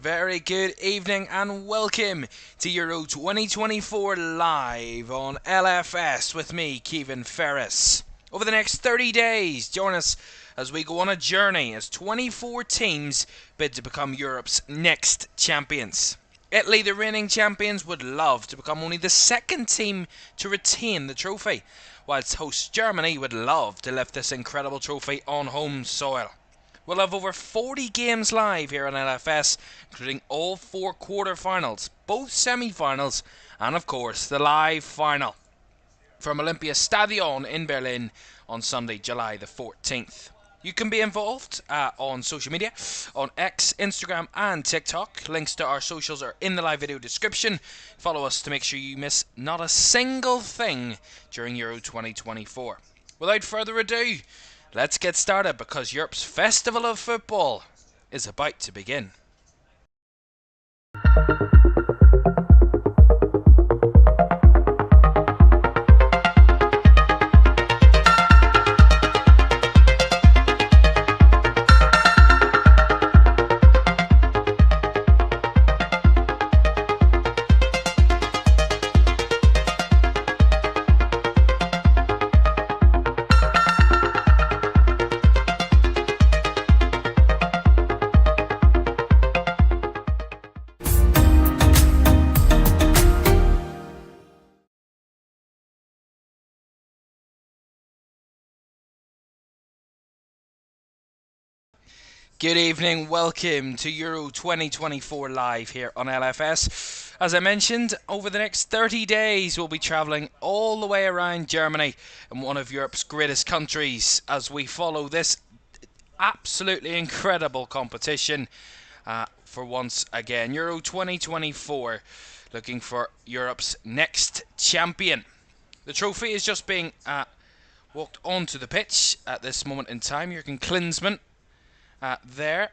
Very good evening and welcome to Euro 2024 live on LFS with me, Kevin Ferris. Over the next 30 days, join us as we go on a journey as 24 teams bid to become Europe's next champions. Italy, the reigning champions, would love to become only the second team to retain the trophy, whilst host Germany would love to lift this incredible trophy on home soil. We'll have over 40 games live here on LFS, including all 4 quarter-finals, both semi-finals, and of course the live final from Olympiastadion in Berlin on Sunday, July the 14th. You can be involved on social media, on X, Instagram and TikTok. Links to our socials are in the live video description. Follow us to make sure you miss not a single thing during Euro 2024. Without further ado, let's get started because Europe's Festival of Football is about to begin. Good evening, welcome to Euro 2024 live here on LFS. As I mentioned, over the next 30 days we'll be travelling all the way around Germany in one of Europe's greatest countries as we follow this absolutely incredible competition for once again. Euro 2024, looking for Europe's next champion. The trophy is just being walked onto the pitch at this moment in time. Jürgen Klinsmann there,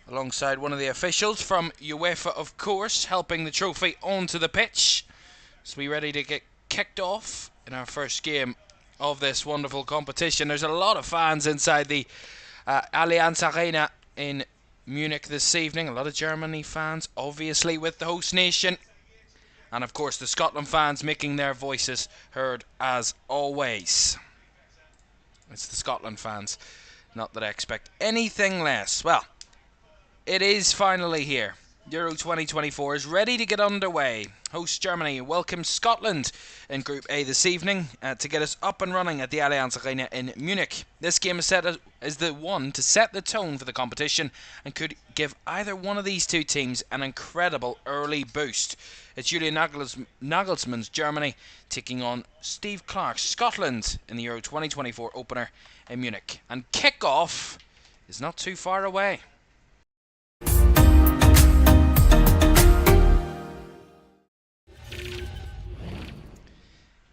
alongside one of the officials from UEFA, of course, helping the trophy onto the pitch. So we're ready to get kicked off in our first game of this wonderful competition. There's a lot of fans inside the Allianz Arena in Munich this evening. A lot of Germany fans, obviously, with the host nation. And, of course, the Scotland fans making their voices heard as always. It's the Scotland fans. Not that I expect anything less. Well, it is finally here. Euro 2024 is ready to get underway. Host Germany welcomes Scotland in Group A this evening to get us up and running at the Allianz Arena in Munich. This game is the one to set the tone for the competition and could give either one of these two teams an incredible early boost. It's Julian Nagelsmann's Germany taking on Steve Clarke's Scotland in the Euro 2024 opener in Munich. And kick-off is not too far away.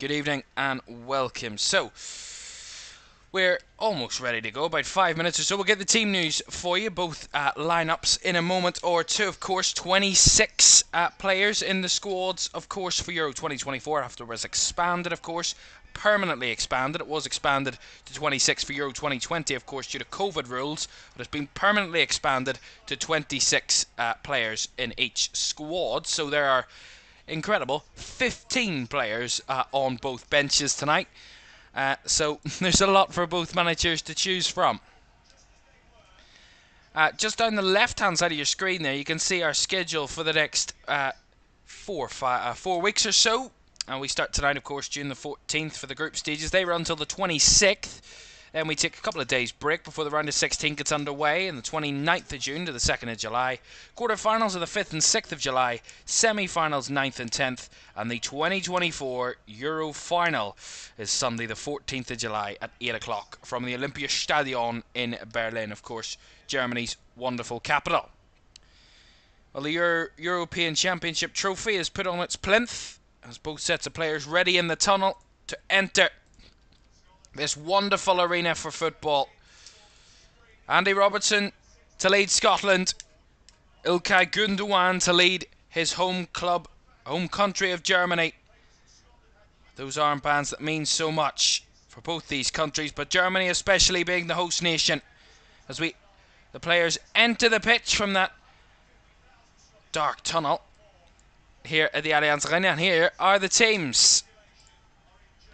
Good evening and welcome. So, we're almost ready to go, about 5 minutes or so. We'll get the team news for you, both lineups in a moment or two. Of course, 26 players in the squads, of course, for Euro 2024. Afterwards expanded, of course, permanently expanded. It was expanded to 26 for Euro 2020, of course, due to COVID rules, but it's been permanently expanded to 26 players in each squad. So there are incredible 15 players on both benches tonight. So there's a lot for both managers to choose from. Just down the left hand side of your screen there, you can see our schedule for the next 4 weeks or so. And we start tonight, of course, June the 14th for the group stages. They run until the 26th. Then we take a couple of days break before the round of 16 gets underway, and the 29th of June to the 2nd of July. Quarterfinals are the 5th and 6th of July. Semi-finals 9th and 10th. And the 2024 Euro final is Sunday the 14th of July at 8 o'clock from the Olympiastadion in Berlin, of course, Germany's wonderful capital. Well, the European Championship trophy is put on its plinth as both sets of players ready in the tunnel to enter this wonderful arena for football. Andy Robertson to lead Scotland. Ilkay Gundogan to lead his home country of Germany. Those armbands that mean so much for both these countries, but Germany especially being the host nation. As the players enter the pitch from that dark tunnel here at the Allianz Arena, and here are the teams.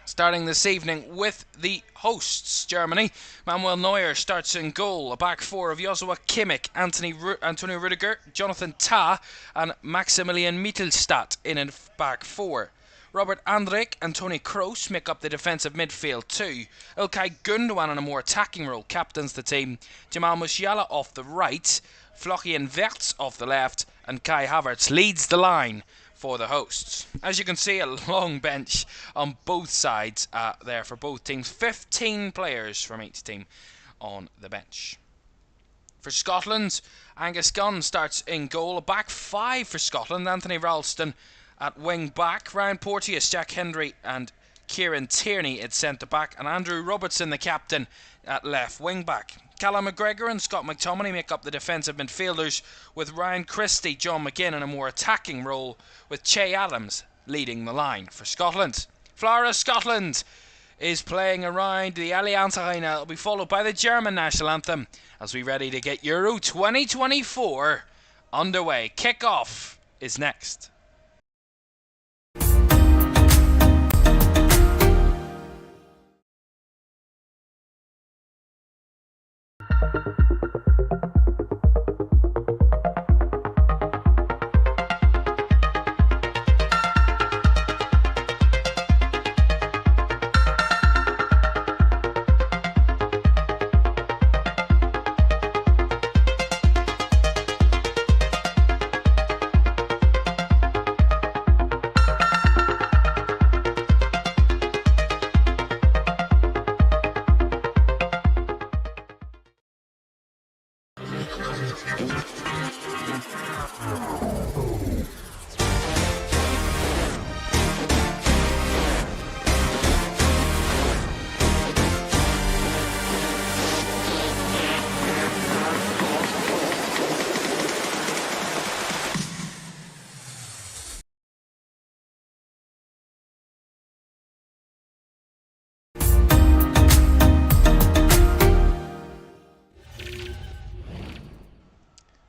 Starting this evening with the hosts, Germany. Manuel Neuer starts in goal. A back four of Joshua Kimmich, Antonio Rüdiger, Jonathan Tah and Maximilian Mittelstadt in a back four. Robert Andrich and Toni Kroos make up the defensive midfield too. Ilkay Gundogan in a more attacking role captains the team. Jamal Musiala off the right. Florian Wirtz off the left. And Kai Havertz leads the line for the hosts. As you can see, a long bench on both sides there for both teams. 15 players from each team on the bench. For Scotland, Angus Gunn starts in goal. A back five for Scotland. Anthony Ralston at wing back. Ryan Porteous, Jack Hendry and Kieran Tierney at centre back. And Andrew Robertson, the captain, at left wing back. Callum McGregor and Scott McTominay make up the defensive midfielders, with Ryan Christie, John McGinn in a more attacking role, with Che Adams leading the line for Scotland. Flora Scotland is playing around the Allianz Arena. It will be followed by the German national anthem as we ready to get Euro 2024 underway. Kick-off is next.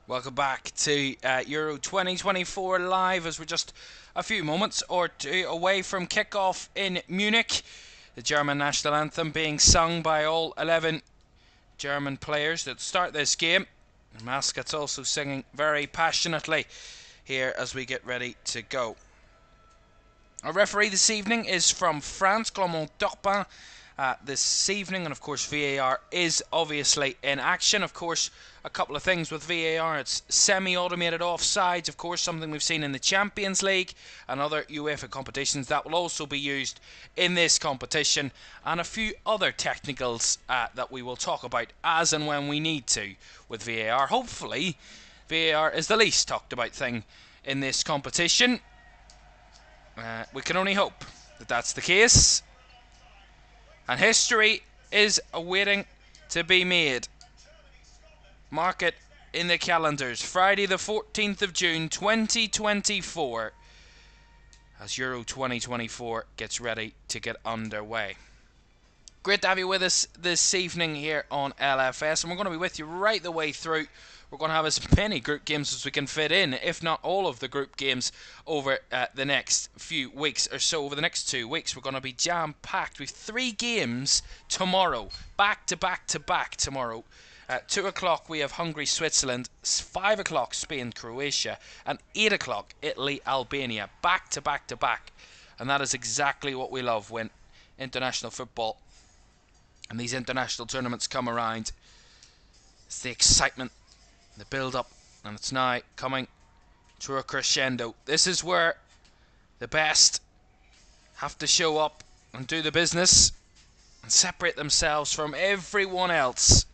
Welcome back to Euro 2024 live, as we're just a few moments or two away from kick-off in Munich. The German national anthem being sung by all 11 German players that start this game. The mascots also singing very passionately here as we get ready to go. Our referee this evening is from France, Clément Turpin. This evening, and of course VAR is obviously in action. Of course, a couple of things with VAR: it's semi-automated offsides, of course, something we've seen in the Champions League and other UEFA competitions. That will also be used in this competition, and a few other technicals that we will talk about as and when we need to with VAR. Hopefully VAR is the least talked about thing in this competition. We can only hope that that's the case. And history is awaiting to be made. Mark it in the calendars. Friday the 14th of June 2024. As Euro 2024 gets ready to get underway. Great to have you with us this evening here on LFS. And we're going to be with you right the way through. We're going to have as many group games as we can fit in, if not all of the group games over the next few weeks or so. Over the next 2 weeks, we're going to be jam-packed with 3 games tomorrow. Back to back to back tomorrow. At 2 o'clock, we have Hungary-Switzerland. 5 o'clock, Spain-Croatia. And 8 o'clock, Italy-Albania. Back to back to back And that is exactly what we love when international football and these international tournaments come around. It's the excitement, the build-up, and it's now coming to a crescendo. This is where the best have to show up and do the business and separate themselves from everyone else.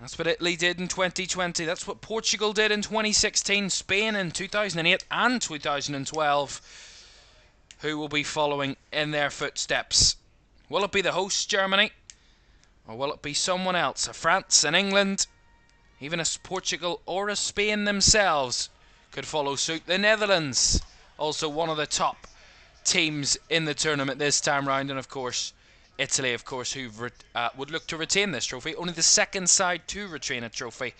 That's what Italy did in 2020. That's what Portugal did in 2016. Spain in 2008 and 2012. Who will be following in their footsteps? Will it be the host, Germany? Or will it be someone else? A France, an England, even a Portugal or a Spain themselves could follow suit. The Netherlands, also one of the top teams in the tournament this time round. And of course, Italy, of course, who would look to retain this trophy. Only the second side to retain a trophy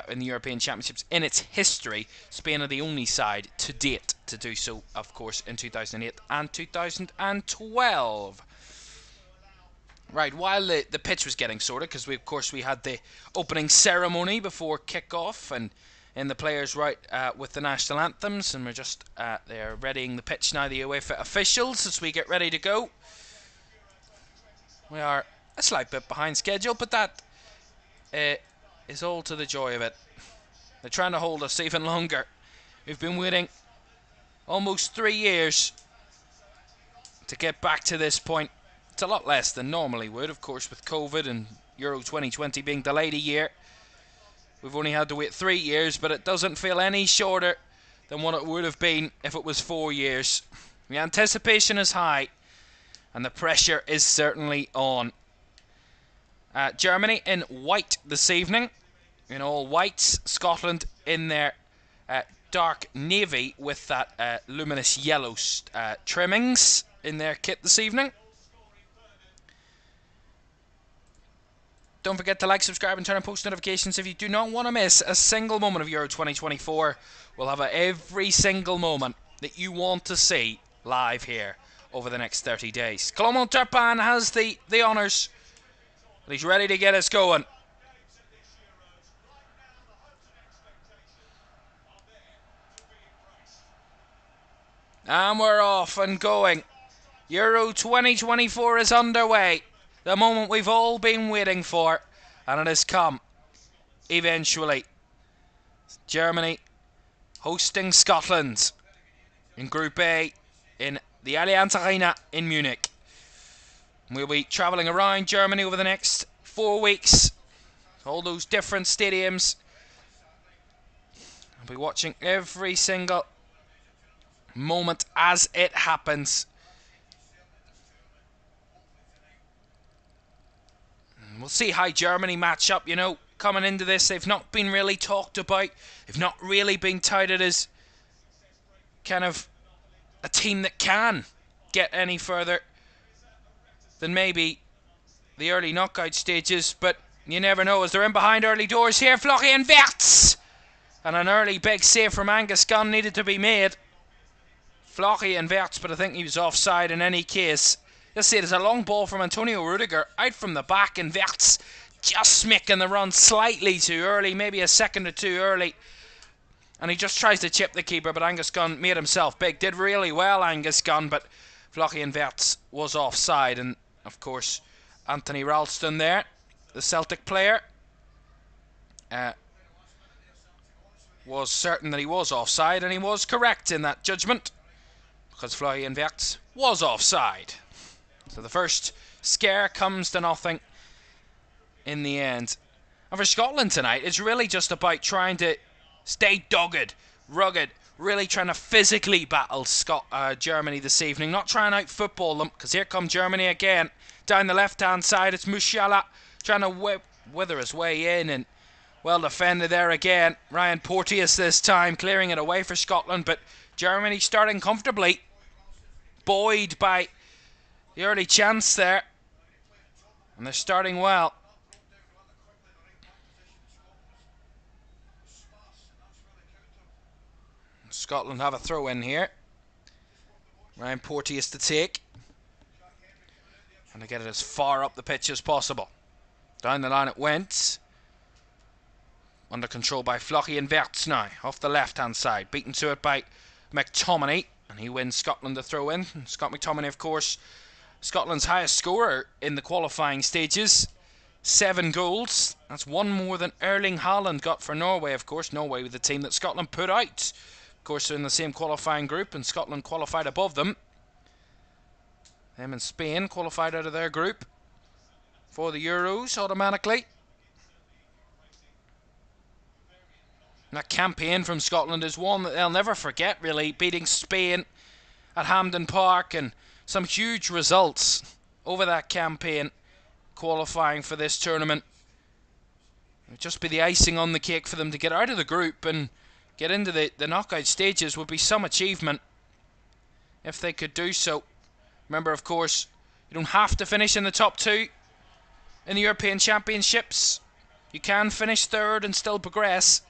in the European Championships in its history. Spain are the only side to date to do so, of course, in 2008 and 2012. Right, while the pitch was getting sorted, because we had the opening ceremony before kick-off, and the players with the national anthems, and we're just they're readying the pitch now, the UEFA officials, as we get ready to go. We are a slight bit behind schedule, but that is all to the joy of it. They're trying to hold us even longer. We've been waiting almost 3 years to get back to this point. It's a lot less than normally would, of course, with COVID and Euro 2020 being delayed a year. We've only had to wait 3 years, but it doesn't feel any shorter than what it would have been if it was 4 years. The anticipation is high, and the pressure is certainly on. Germany in white this evening, in all whites. Scotland in their dark navy with that luminous yellow trimmings in their kit this evening. Don't forget to like, subscribe and turn on post notifications if you do not want to miss a single moment of Euro 2024. We'll have every single moment that you want to see live here over the next 30 days. Clement Turpin has the honours. He's ready to get us going. And we're off and going. Euro 2024 is underway. The moment we've all been waiting for, and it has come eventually. Germany hosting Scotland in Group A in the Allianz Arena in Munich. We'll be travelling around Germany over the next 4 weeks, all those different stadiums. I'll be watching every single moment as it happens. We'll see how Germany match up, you know, coming into this. They've not been really talked about. They've not really been touted as kind of a team that can get any further than maybe the early knockout stages. But you never know as they're in behind early doors here. Flocky and Wirtz! And an early big save from Angus Gunn needed to be made. Flocky and Wirtz, but I think he was offside in any case. You'll see there's a long ball from Antonio Rudiger out from the back, and Wirtz just making the run slightly too early, maybe a second or two early. And he just tries to chip the keeper, but Angus Gunn made himself big. Did really well, Angus Gunn, but Flocky and Wirtz was offside. And, of course, Anthony Ralston there, the Celtic player, was certain that he was offside, and he was correct in that judgment, because Flocky and Wirtz was offside. So the first scare comes to nothing in the end. And for Scotland tonight, it's really just about trying to stay dogged, rugged, really trying to physically battle Germany this evening. Not trying to out-football them, because here come Germany again. Down the left-hand side, it's Musiala trying to wither his way in, and well defended there again. Ryan Porteous this time, clearing it away for Scotland, but Germany starting comfortably, buoyed by the early chance there, and they're starting well. Scotland have a throw in here. Ryan Porteous to take, and to get it as far up the pitch as possible. Down the line it went. Under control by Flocky and Wirtz now, off the left hand side, beaten to it by McTominay. And he wins Scotland the throw in. Scott McTominay, of course, Scotland's highest scorer in the qualifying stages. 7 goals. That's one more than Erling Haaland got for Norway, of course. Norway with the team that Scotland put out. Of course, they're in the same qualifying group, and Scotland qualified above them. Them and Spain qualified out of their group for the Euros automatically. That campaign from Scotland is one that they'll never forget, really. Beating Spain at Hampden Park and some huge results over that campaign, qualifying for this tournament. It would just be the icing on the cake for them to get out of the group and get into the knockout stages. Would be some achievement if they could do so. Remember, of course, you don't have to finish in the top 2 in the European Championships. You can finish 3rd and still progress.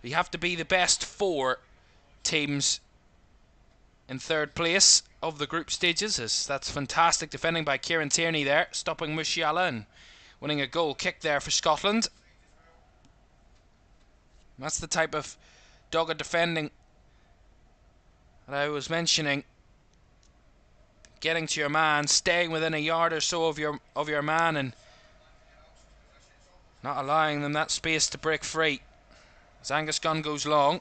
You have to be the best 4 teams in 3rd place of the group stages. That's fantastic defending by Kieran Tierney there, stopping Musiala and winning a goal kick there for Scotland. That's the type of dogged defending that I was mentioning. Getting to your man, staying within a yard or so of your man, and not allowing them that space to break free. As Angus Gunn goes long,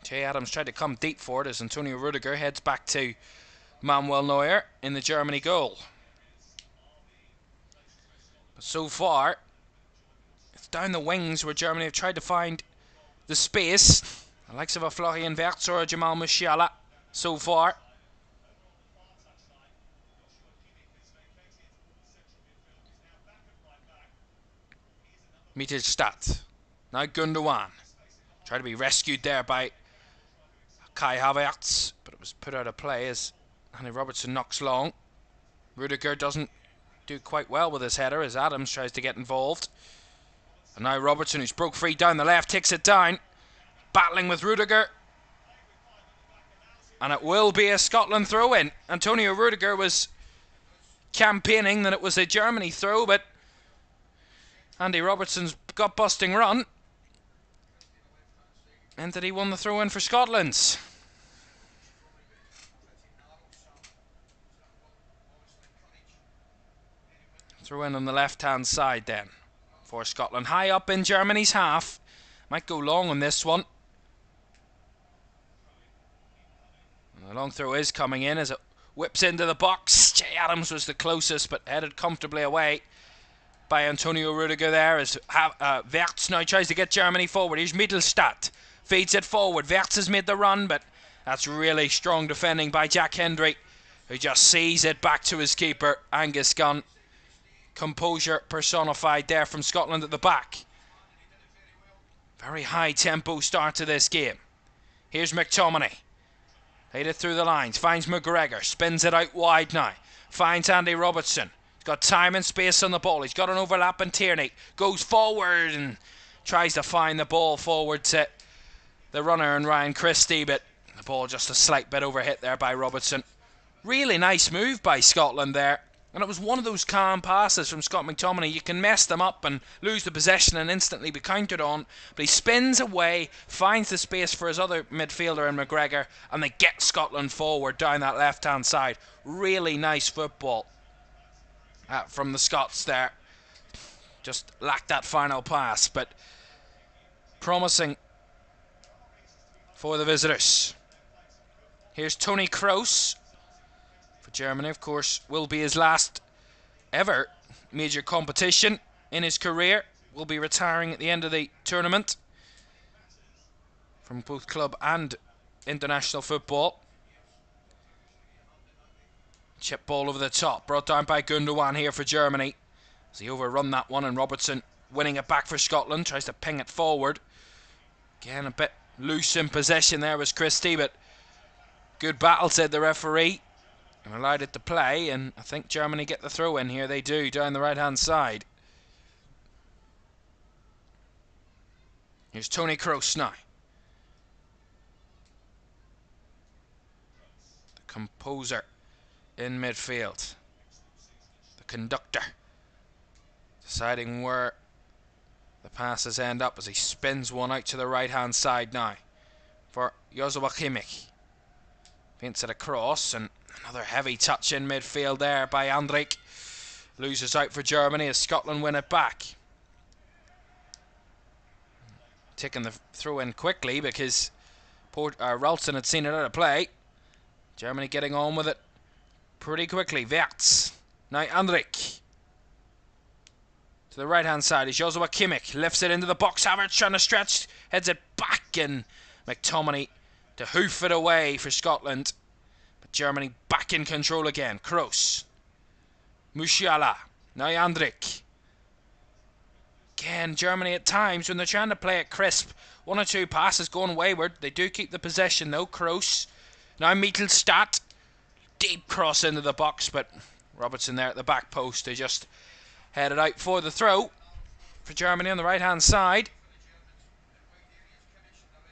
Che Adams tried to come deep for it as Antonio Rudiger heads back to Manuel Neuer in the Germany goal. But so far, it's down the wings where Germany have tried to find the space. The likes of a Florian Wirtz or a Jamal Musiala so far. Mittelstadt. Now Gundogan. Tried to be rescued there by Kai Havertz, but it was put out of play as Andy Robertson knocks long. Rudiger doesn't do quite well with his header as Adams tries to get involved. And now Robertson, who's broke free down the left, takes it down. Battling with Rudiger. And it will be a Scotland throw-in. Antonio Rudiger was campaigning that it was a Germany throw, but Andy Robertson's gut-busting run meant that he won the throw-in for Scotland. Throw-in on the left-hand side then for Scotland. High up in Germany's half. Might go long on this one. And the long throw is coming in as it whips into the box. Che Adams was the closest, but headed comfortably away by Antonio Rudiger there as Wirtz now tries to get Germany forward. Here's Mittelstadt. Feeds it forward. Wirtz has made the run, but that's really strong defending by Jack Hendry, who just sees it back to his keeper, Angus Gunn. Composure personified there from Scotland at the back. Very high tempo start to this game. Here's McTominay. Laid it through the lines. Finds McGregor. Spins it out wide now. Finds Andy Robertson. He's got time and space on the ball. He's got an overlap in Tierney. Goes forward and tries to find the ball forward to the runner and Ryan Christie, but the ball just a slight bit overhit there by Robertson. Really nice move by Scotland there. And it was one of those calm passes from Scott McTominay. You can mess them up and lose the possession and instantly be countered on. But he spins away, finds the space for his other midfielder in McGregor, and they get Scotland forward down that left-hand side. Really nice football from the Scots there. Just lacked that final pass, but promising for the visitors. Here's Toni Kroos. For Germany, of course, will be his last ever major competition in his career. Will be retiring at the end of the tournament from both club and international football. Chip ball over the top, brought down by Gundogan here for Germany. As he overrun that one, and Robertson winning it back for Scotland, tries to ping it forward. Again, a bit loose in possession there was Christie, but good battle, said the referee, and allowed it to play. And I think Germany get the throw in here. They do, down the right hand side. Here's Toni Kroos now. The composer in midfield, the conductor, deciding where the passes end up as he spins one out to the right hand side now for Joshua Kimmich. Paints it across, and another heavy touch in midfield there by Andrik. Loses out for Germany as Scotland win it back. Taking the throw in quickly because Ralston had seen it out of play. Germany getting on with it pretty quickly. Wertz. Now Andrik. To the right hand side is Joshua Kimmich. Lifts it into the box. Havertz trying to stretch. Heads it back, and McTominay to hoof it away for Scotland. But Germany back in control again. Kroos. Musiala. Now Andrik. Again, Germany at times, when they're trying to play it crisp, one or two passes going wayward. They do keep the possession though. Kroos. Now Mittelstadt. Deep cross into the box, but Robertson there at the back post. They just headed out for the throw for Germany on the right hand side.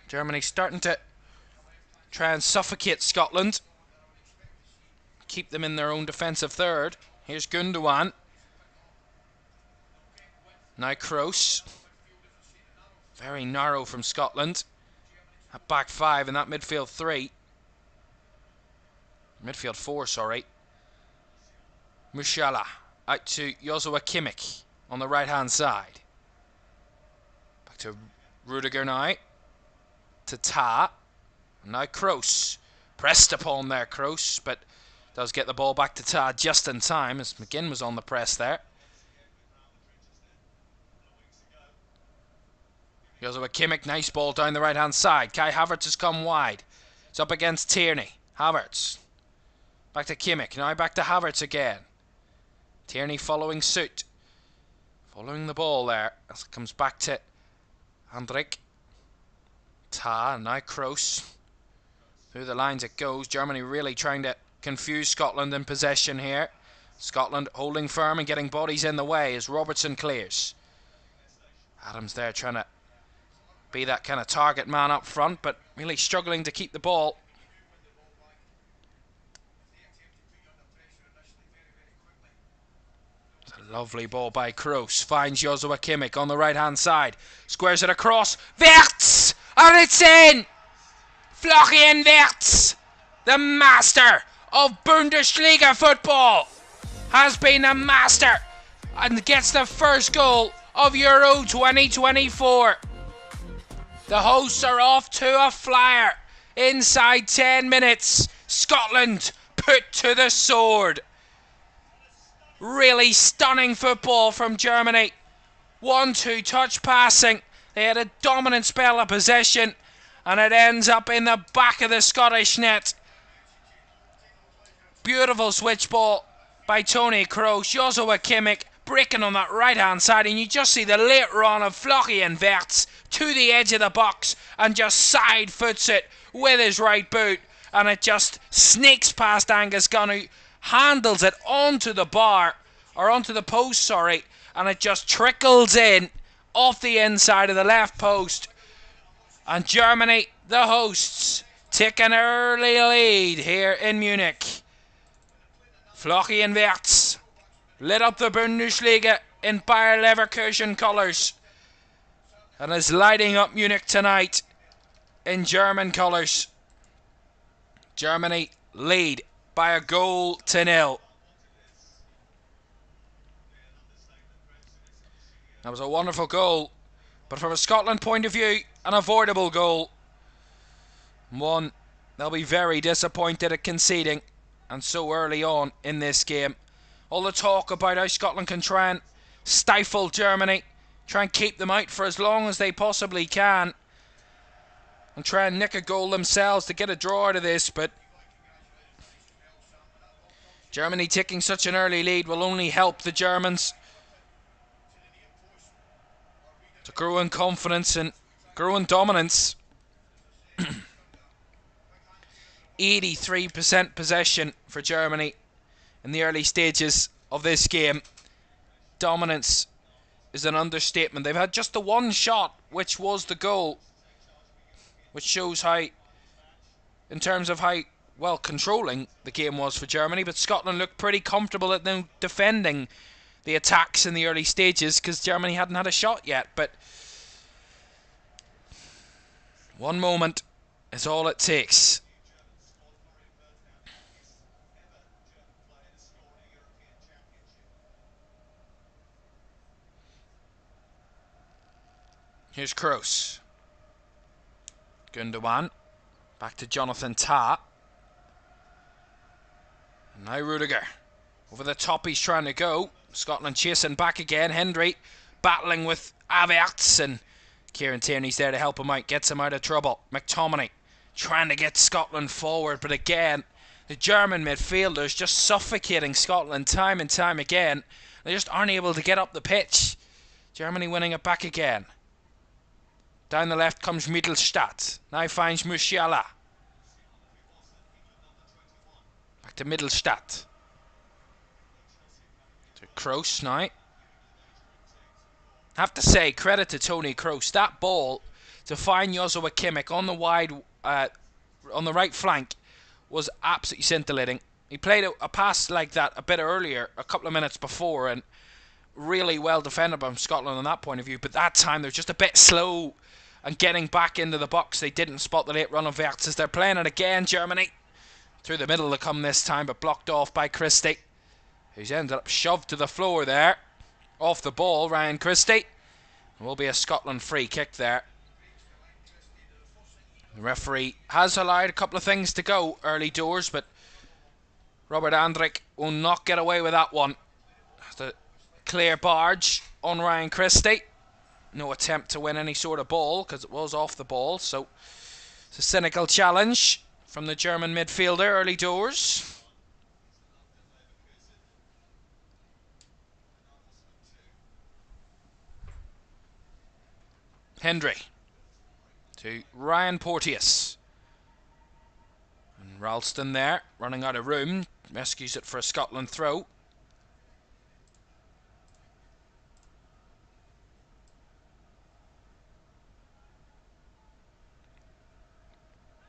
Germany starting to try and suffocate Scotland. Keep them in their own defensive third. Here's Gundogan. Now Kroos. Very narrow from Scotland. At back five and that midfield three. Midfield four, sorry. Musiala out to Joshua Kimmich on the right hand side. Back to Rudiger now. To Ta. And now Kroos. Pressed upon there, Kroos, but does get the ball back to Ta just in time as McGinn was on the press there. Joshua Kimmich, nice ball down the right hand side. Kai Havertz has come wide. It's up against Tierney. Havertz. Back to Kimmich. Now back to Havertz again. Tierney following suit. Following the ball there as it comes back to Andrik. Ta, and now Kroos. Through the lines it goes. Germany really trying to confuse Scotland in possession here. Scotland holding firm and getting bodies in the way as Robertson clears. Adams there trying to be that kind of target man up front, but really struggling to keep the ball. It's a lovely ball by Kroos. Finds Joshua Kimmich on the right hand side. Squares it across. Wertz! And it's in! Florian Wirtz, the master of Bundesliga football, has been a master and gets the first goal of Euro 2024. The hosts are off to a flyer inside 10 minutes. Scotland put to the sword. Really stunning football from Germany. 1-2 touch passing. They had a dominant spell of possession, and it ends up in the back of the Scottish net. Beautiful switch ball by Tony Kroos. Joshua Kimmich breaking on that right hand side, and you just see the late run of Florian Wirtz to the edge of the box and just side foots it with his right boot, and it just sneaks past Angus Gunn, who handles it onto the bar, or onto the post, sorry, and it just trickles in off the inside of the left post. And Germany, the hosts, take an early lead here in Munich. Florian Wirtz lit up the Bundesliga in Bayer Leverkusen colours and is lighting up Munich tonight in German colours. Germany lead by 1-0. That was a wonderful goal, but from a Scotland point of view, an avoidable goal. One they'll be very disappointed at conceding, and so early on in this game. All the talk about how Scotland can try and stifle Germany, try and keep them out for as long as they possibly can, and try and nick a goal themselves to get a draw out of this, but Germany taking such an early lead will only help the Germans to grow in confidence and grow in dominance. 83% possession for Germany in the early stages of this game. Dominance is an understatement. They've had just the one shot, which was the goal, which shows how, in terms of how well controlling the game was for Germany, but Scotland looked pretty comfortable at them defending the attacks in the early stages because Germany hadn't had a shot yet. But one moment is all it takes. Here's Kroos. Gundogan. Back to Jonathan Tah. And now Rudiger. Over the top he's trying to go. Scotland chasing back again. Hendry battling with Havertz, and Kieran Tierney's there to help him out. Gets him out of trouble. McTominay trying to get Scotland forward, but again, the German midfielders just suffocating Scotland time and time again. They just aren't able to get up the pitch. Germany winning it back again. Down the left comes Mittelstadt. Now finds Musiala. Back to Mittelstadt. To Kroos now. Have to say, credit to Tony Kroos. That ball to find Joshua Kimmich on the wide, on the right flank, was absolutely scintillating. He played a pass like that a bit earlier, a couple of minutes before, and really well defended by Scotland on that point of view. But that time they're just a bit slow and getting back into the box. They didn't spot the late run of Havertz as they're playing it again. Germany through the middle to come this time, but blocked off by Christie, who's ended up shoved to the floor there. Off the ball, Ryan Christie. There will be a Scotland free kick there. The referee has allowed a couple of things to go early doors, but Robert Andrich will not get away with that one. The clear barge on Ryan Christie. No attempt to win any sort of ball because it was off the ball, so it's a cynical challenge from the German midfielder early doors. Hendry to Ryan Porteous. And Ralston there, running out of room, rescues it for a Scotland throw.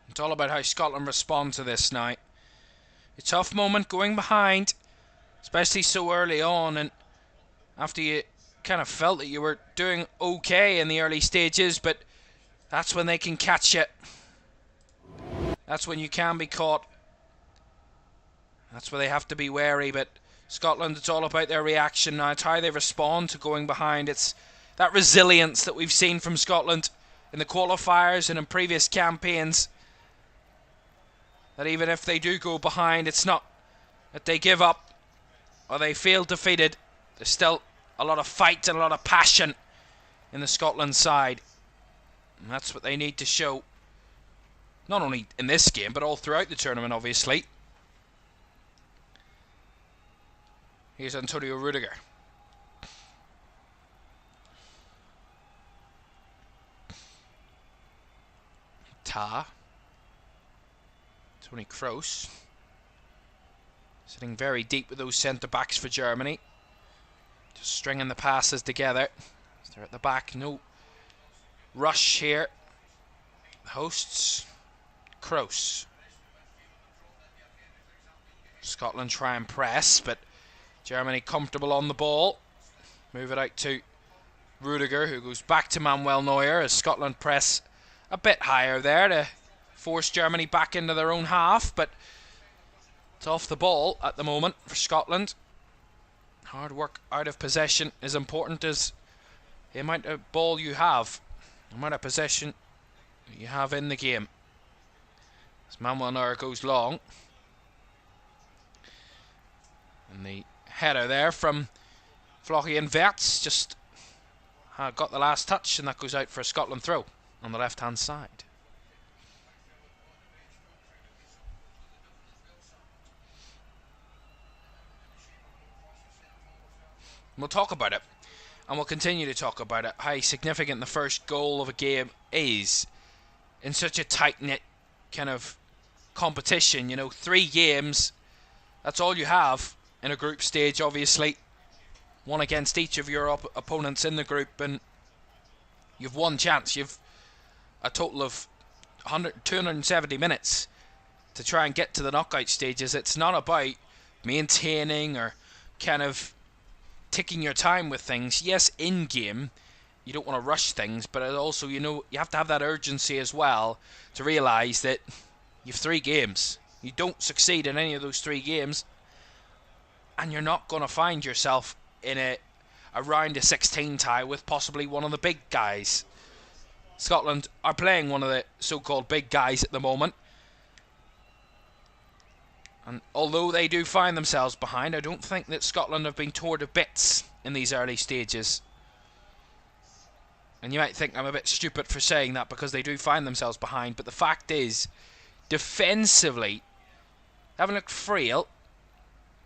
It's all about how Scotland respond to this now. A tough moment going behind, especially so early on, and after you kind of felt that you were doing okay in the early stages, but that's when they can catch you. That's when you can be caught. That's where they have to be wary, but Scotland, it's all about their reaction now. It's how they respond to going behind. It's that resilience that we've seen from Scotland in the qualifiers and in previous campaigns, that even if they do go behind, it's not that they give up or they feel defeated. There's still a lot of fight and a lot of passion in the Scotland side. And that's what they need to show. Not only in this game, but all throughout the tournament, obviously. Here's Antonio Rudiger. Tah. Tony Kroos. Sitting very deep with those centre-backs for Germany. Just stringing the passes together. They're at the back. No rush here. The hosts. Kroos. Scotland try and press, but Germany comfortable on the ball. Move it out to Rudiger, who goes back to Manuel Neuer as Scotland press a bit higher there to force Germany back into their own half, but it's off the ball at the moment for Scotland. Hard work out of possession is important as the amount of ball you have, the amount of possession you have in the game. As Manuel Neuer goes long. And the header there from Florian Wirtz just got the last touch, and that goes out for a Scotland throw on the left hand side. We'll talk about it, and we'll continue to talk about it, how significant the first goal of a game is in such a tight-knit kind of competition. You know, 3 games, that's all you have in a group stage, obviously. One against each of your opponents in the group, and you've one chance. You've a total of 270 minutes to try and get to the knockout stages. It's not about maintaining or kind of ticking your time with things. Yes, in game you don't want to rush things, but also, you know, you have to have that urgency as well to realise that you've 3 games. You don't succeed in any of those 3 games, and you're not going to find yourself in a round of 16 tie with possibly one of the big guys. Scotland are playing one of the so-called big guys at the moment. And although they do find themselves behind, I don't think that Scotland have been torn to bits in these early stages. And you might think I'm a bit stupid for saying that because they do find themselves behind, but the fact is, defensively, haven't looked frail.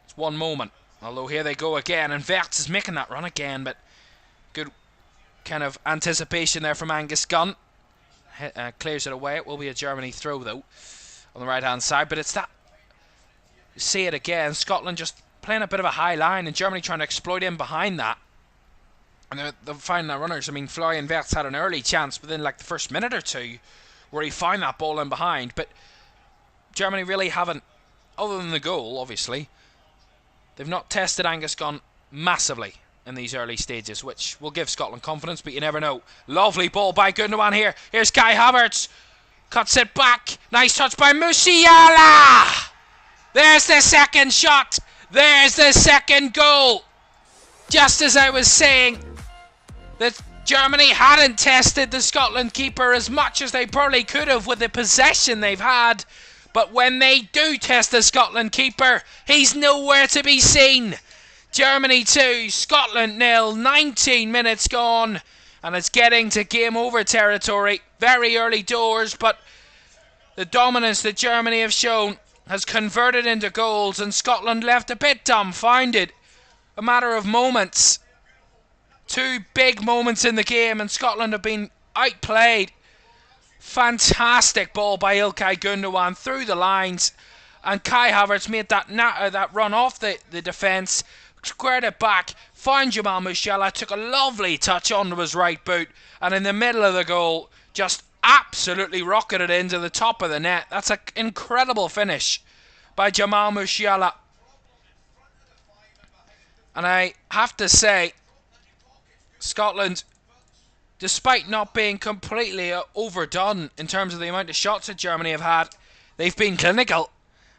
It's one moment. Although here they go again, and Verts is making that run again, but good kind of anticipation there from Angus Gunn. Clears it away. It will be a Germany throw, though, on the right-hand side, but it's that. See it again. Scotland just playing a bit of a high line, and Germany trying to exploit in behind that. And they're finding their runners. I mean, Florian Wirtz had an early chance within like the first minute or two where he found that ball in behind, but Germany really haven't, other than the goal, obviously, they've not tested Angus Gunn massively in these early stages, which will give Scotland confidence, but you never know. Lovely ball by Gundogan here. Here's Kai Havertz. Cuts it back. Nice touch by Musiala. There's the second shot. There's the second goal. Just as I was saying that Germany hadn't tested the Scotland keeper as much as they probably could have with the possession they've had. But when they do test the Scotland keeper, he's nowhere to be seen. Germany 2, Scotland 0, 19 minutes gone. And it's getting to game over territory. Very early doors, but the dominance that Germany have shown has converted into goals, and Scotland left a bit dumbfounded. A matter of moments. Two big moments in the game, and Scotland have been outplayed. Fantastic ball by Ilkay Gundogan through the lines, and Kai Havertz made that run off the defence, squared it back, found Jamal Musiala, took a lovely touch onto his right boot, and in the middle of the goal, just absolutely rocketed into the top of the net. That's an incredible finish by Jamal Musiala. And I have to say, Scotland, despite not being completely overdone in terms of the amount of shots that Germany have had, they've been clinical.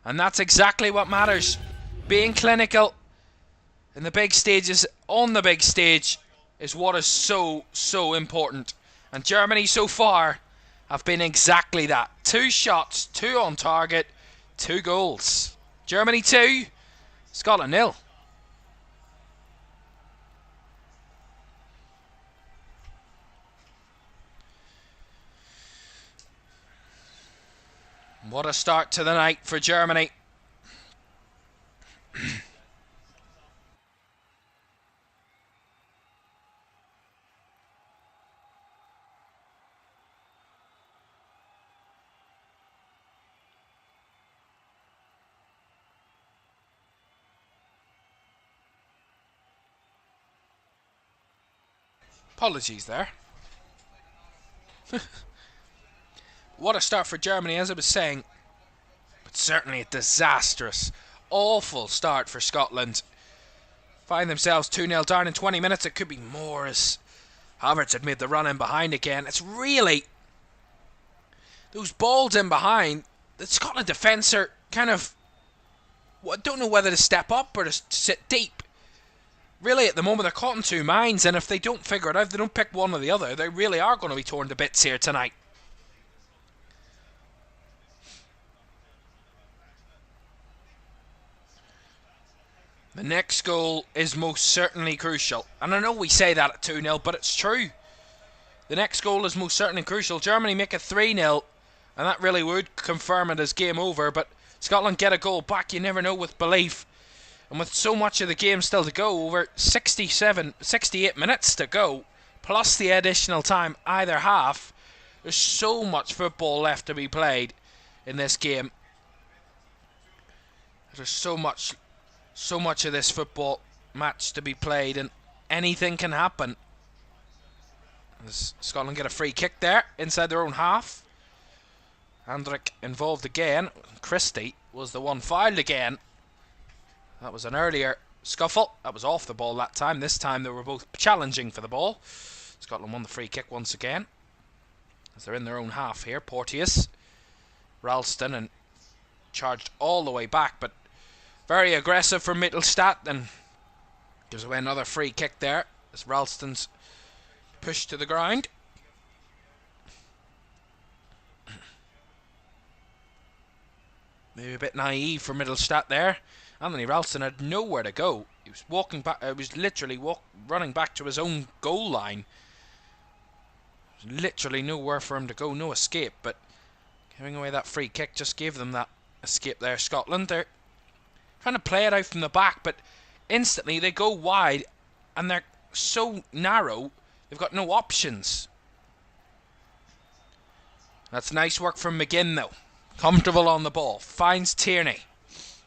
And that's exactly what matters. Being clinical in the big stages, on the big stage, is what is so, so important. And Germany so far have been exactly that. 2 shots, 2 on target, 2 goals. Germany 2, Scotland 0. What a start to the night for Germany. Apologies there. What a start for Germany, as I was saying. But certainly a disastrous, awful start for Scotland. Find themselves 2-0 down in 20 minutes. It could be more, as Havertz had made the run in behind again. It's really those balls in behind. The Scotland defence are kind of, I don't know whether to step up or to sit deep. Really, at the moment, they're caught in two minds, and if they don't figure it out, if they don't pick one or the other, they really are going to be torn to bits here tonight. The next goal is most certainly crucial. And I know we say that at 2-0, but it's true. The next goal is most certainly crucial. Germany make it 3-0, and that really would confirm it as game over, but Scotland get a goal back, you never know with belief. And with so much of the game still to go, over 68 minutes to go, plus the additional time either half, there's so much football left to be played in this game. There's so much of this football match to be played, and anything can happen. As Scotland get a free kick there inside their own half. Hendrick involved again. Christie was the one fouled again. That was an earlier scuffle. That was off the ball that time. This time they were both challenging for the ball. Scotland won the free kick once again, as they're in their own half here. Porteous, Ralston, and charged all the way back, but very aggressive from Mittelstadt, and gives away another free kick there as Ralston's pushed to the ground. Maybe a bit naive for Mittelstadt there. Anthony Ralston had nowhere to go. He was walking back. Was literally running back to his own goal line. Literally nowhere for him to go, no escape. But giving away that free kick just gave them that escape there. Scotland, they're trying to play it out from the back, but instantly they go wide, and they're so narrow they've got no options. That's nice work from McGinn though. Comfortable on the ball. Finds Tierney,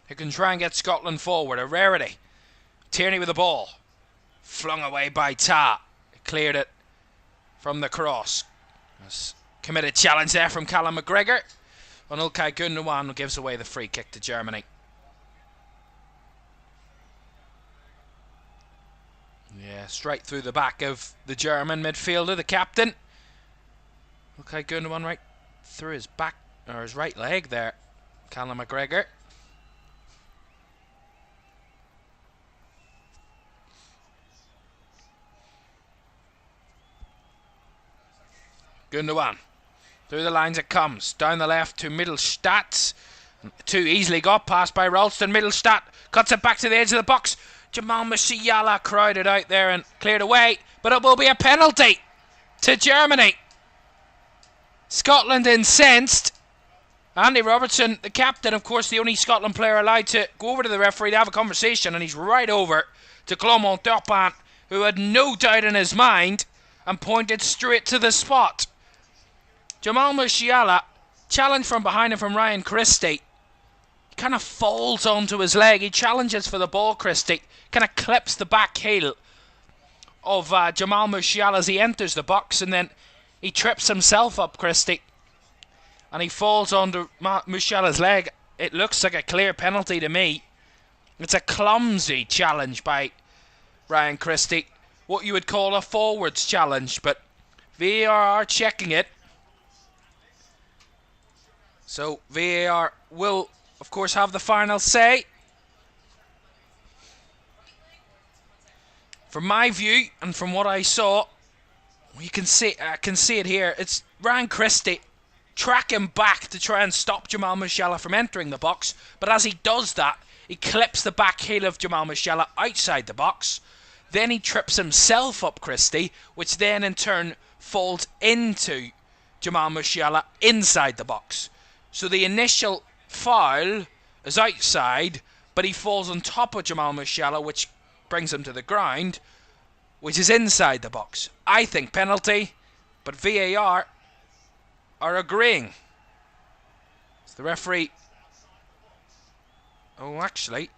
who can try and get Scotland forward. A rarity. Tierney with the ball. Flung away by Ta. Cleared it from the cross. Committed challenge there from Callum McGregor. And Ilkay Gundogan gives away the free kick to Germany. Yeah, straight through the back of the German midfielder, the captain. Ilkay Gundogan right through his back, or his right leg there. Callum McGregor. Gundogan. Through the lines it comes. Down the left to Mittelstadt. Too easily got past by Ralston. Mittelstadt cuts it back to the edge of the box. Jamal Musiala crowded out there and cleared away. But it will be a penalty to Germany. Scotland incensed. Andy Robertson, the captain, of course, the only Scotland player allowed to go over to the referee to have a conversation, and he's right over to Clement Turpin, who had no doubt in his mind and pointed straight to the spot. Jamal Musiala, challenged from behind him from Ryan Christie. He kind of falls onto his leg. He challenges for the ball, Christie. Kind of clips the back heel of Jamal Musiala as he enters the box, and then he trips himself up, Christie. And he falls onto Musiala's leg. It looks like a clear penalty to me. It's a clumsy challenge by Ryan Christie. What you would call a forwards challenge, but VAR are checking it. So VAR will, of course, have the final say. From my view, and from what I saw, you can see, I can see it here. It's Ryan Christie tracking back to try and stop Jamal Musiala from entering the box. But as he does that, he clips the back heel of Jamal Musiala outside the box. Then he trips himself up, Christie, which then in turn falls into Jamal Musiala inside the box. So the initial foul is outside, but he falls on top of Jamal Musiala, which brings him to the ground, which is inside the box. I think penalty, but VAR are agreeing. So the referee... Oh, actually...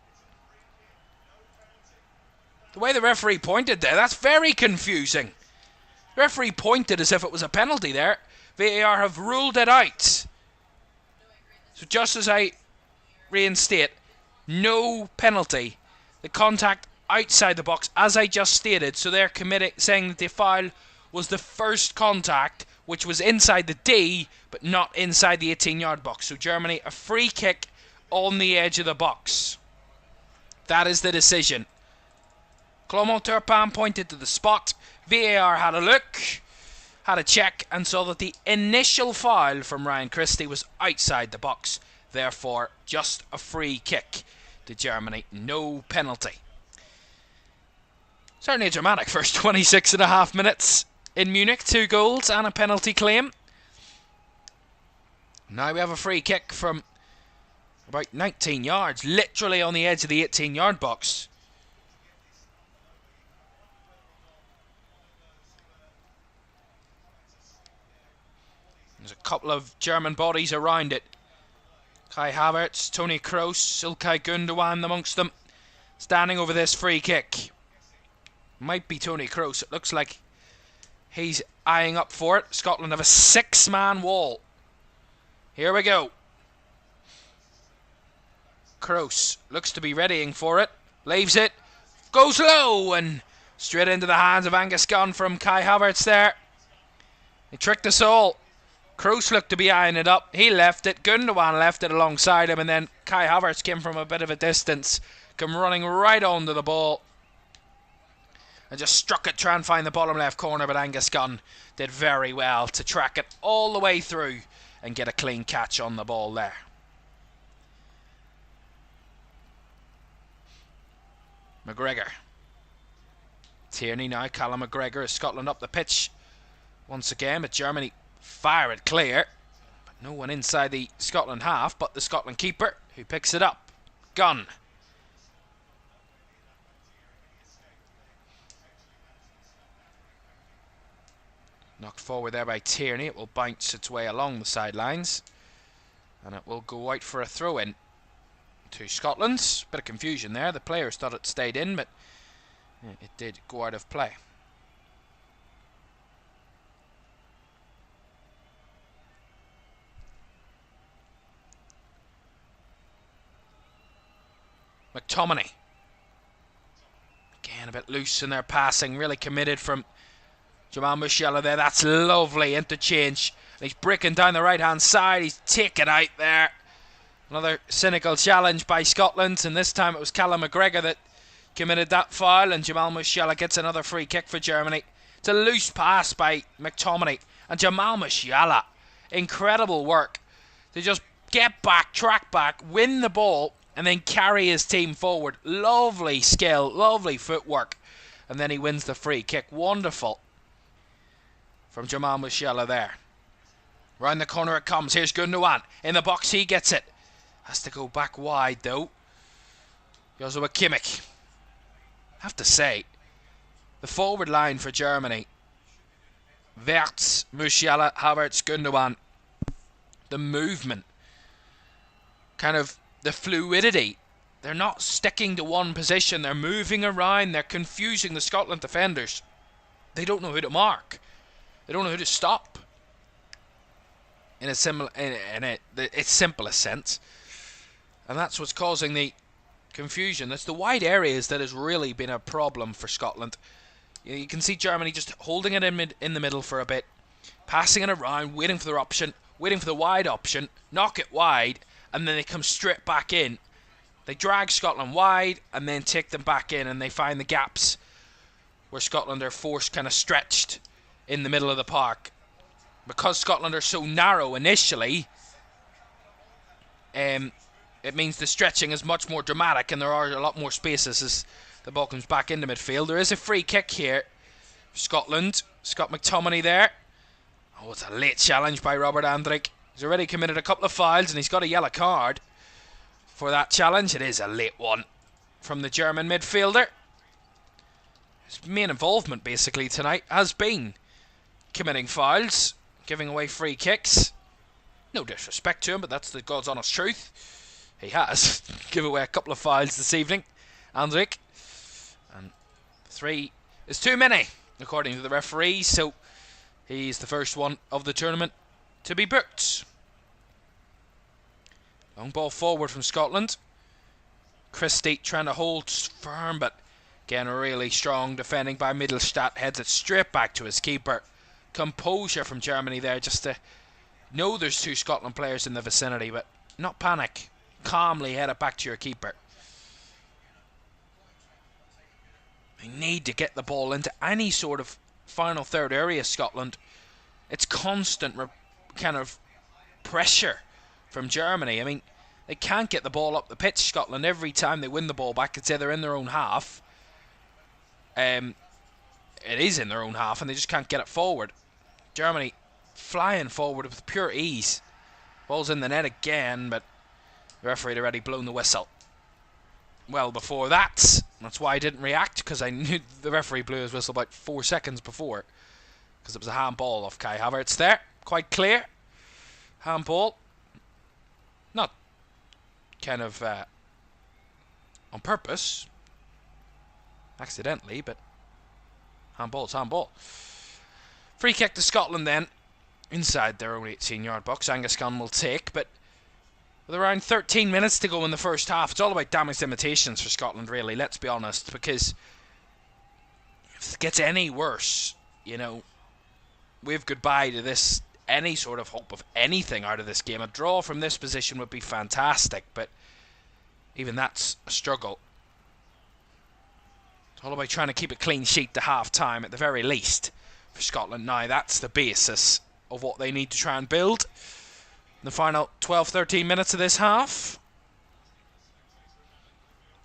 The way the referee pointed there, that's very confusing. The referee pointed as if it was a penalty there. VAR have ruled it out. So just as I reinstate, no penalty. The contact outside the box, as I just stated. So they're saying that the foul was the first contact, which was inside the D, but not inside the 18-yard box. So Germany, a free kick on the edge of the box. That is the decision. Clement Turpin pointed to the spot. VAR had a look, had a check, and saw that the initial foul from Ryan Christie was outside the box. Therefore, just a free kick to Germany. No penalty. Certainly a dramatic first 26.5 minutes in Munich. 2 goals and a penalty claim. Now we have a free kick from about 19 yards, literally on the edge of the 18-yard box. There's a couple of German bodies around it. Kai Havertz, Toni Kroos, Ilkay Gundogan amongst them, standing over this free kick. Might be Toni Kroos. It looks like he's eyeing up for it. Scotland have a 6-man wall. Here we go. Kroos looks to be readying for it. Leaves it. Goes low and straight into the hands of Angus Gunn from Kai Havertz there. He tricked us all. Kroos looked to be eyeing it up. He left it. Gundogan left it alongside him, and then Kai Havertz came from a bit of a distance, come running right onto the ball and just struck it, try and find the bottom left corner, but Angus Gunn did very well to track it all the way through and get a clean catch on the ball there. McGregor. Tierney now, Callum McGregor is Scotland up the pitch once again, but Germany fire it clear. But no one inside the Scotland half but the Scotland keeper, who picks it up. Gunn. Knocked forward there by Tierney. It will bounce its way along the sidelines, and it will go out for a throw-in to Scotland. Bit of confusion there. The players thought it stayed in, but it did go out of play. McTominay. Again, a bit loose in their passing. Really committed from Jamal Musiala there. That's lovely interchange. He's breaking down the right-hand side. He's taken out there. Another cynical challenge by Scotland, and this time it was Callum McGregor that committed that foul, and Jamal Musiala gets another free kick for Germany. It's a loose pass by McTominay, and Jamal Musiala, incredible work to just get back, track back, win the ball, and then carry his team forward. Lovely skill, lovely footwork, and then he wins the free kick. Wonderful from Jamal Musiala there. Round the corner it comes. Here's Gundogan in the box. He gets it. Has to go back wide though. Joshua Kimmich. Have to say, the forward line for Germany: Wirtz, Musiala, Havertz, Gundogan. The movement, kind of the fluidity. They're not sticking to one position. They're moving around. They're confusing the Scotland defenders. They don't know who to mark. They don't know who to stop. In its simplest sense, and that's what's causing the confusion. It's the wide areas that has really been a problem for Scotland. You can see Germany just holding it in the middle for a bit, passing it around, waiting for their option, waiting for the wide option, knock it wide, and then they come straight back in. They drag Scotland wide and then take them back in, and they find the gaps where Scotland are forced, kind of stretched in the middle of the park. Because Scotland are so narrow initially, it means the stretching is much more dramatic, and there are a lot more spaces as the ball comes back into midfield. There is a free kick here for Scotland. Scott McTominay there. Oh, it's a late challenge by Robert Andrich. He's already committed a couple of fouls, and he's got a yellow card for that challenge. It is a late one from the German midfielder. His main involvement basically tonight has been committing fouls, giving away free kicks. No disrespect to him, but that's the God's honest truth. He has given away a couple of fouls this evening, Andrich. And 3 is too many, according to the referee, so he's the first one of the tournament to be booked. Long ball forward from Scotland. Christie trying to hold firm, but again, really strong defending by Mittelstadt. Heads it straight back to his keeper. Composure from Germany there, just to know there's 2 Scotland players in the vicinity, but not panic. Calmly head it back to your keeper. They need to get the ball into any sort of final third area, Scotland. It's constant kind of pressure from Germany. I mean, they can't get the ball up the pitch, Scotland. Every time they win the ball back, it's either in their own half. It is in their own half, and they just can't get it forward. Germany flying forward with pure ease. Ball's in the net again, but the referee had already blown the whistle. Well, before that, that's why I didn't react, because I knew the referee blew his whistle about 4 seconds before, because it was a handball off Kai Havertz there. Quite clear. Handball. Not kind of on purpose, accidentally, but handball's handball. Free kick to Scotland then, inside their own 18-yard box. Angus Gunn will take, but with around 13 minutes to go in the first half, it's all about damage limitations for Scotland, really, let's be honest, because if it gets any worse, you know, wave goodbye to this, any sort of hope of anything out of this game. A draw from this position would be fantastic, but even that's a struggle. It's all about trying to keep a clean sheet to half-time, at the very least, for Scotland. Now, that's the basis of what they need to try and build in the final 12-13 minutes of this half.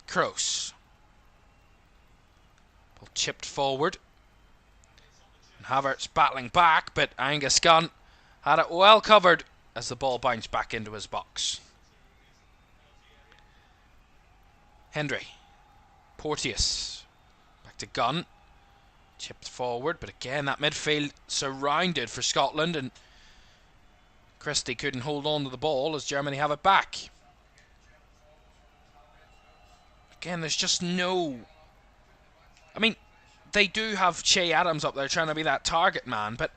Kroos. chipped forward. And Havertz battling back, but Angus Gunn had it well covered as the ball bounced back into his box. Hendry. Porteous. Back to Gunn. Chipped forward, but again that midfield surrounded for Scotland, and Christie couldn't hold on to the ball as Germany have it back. Again, there's just no... I mean, they do have Che Adams up there trying to be that target man, but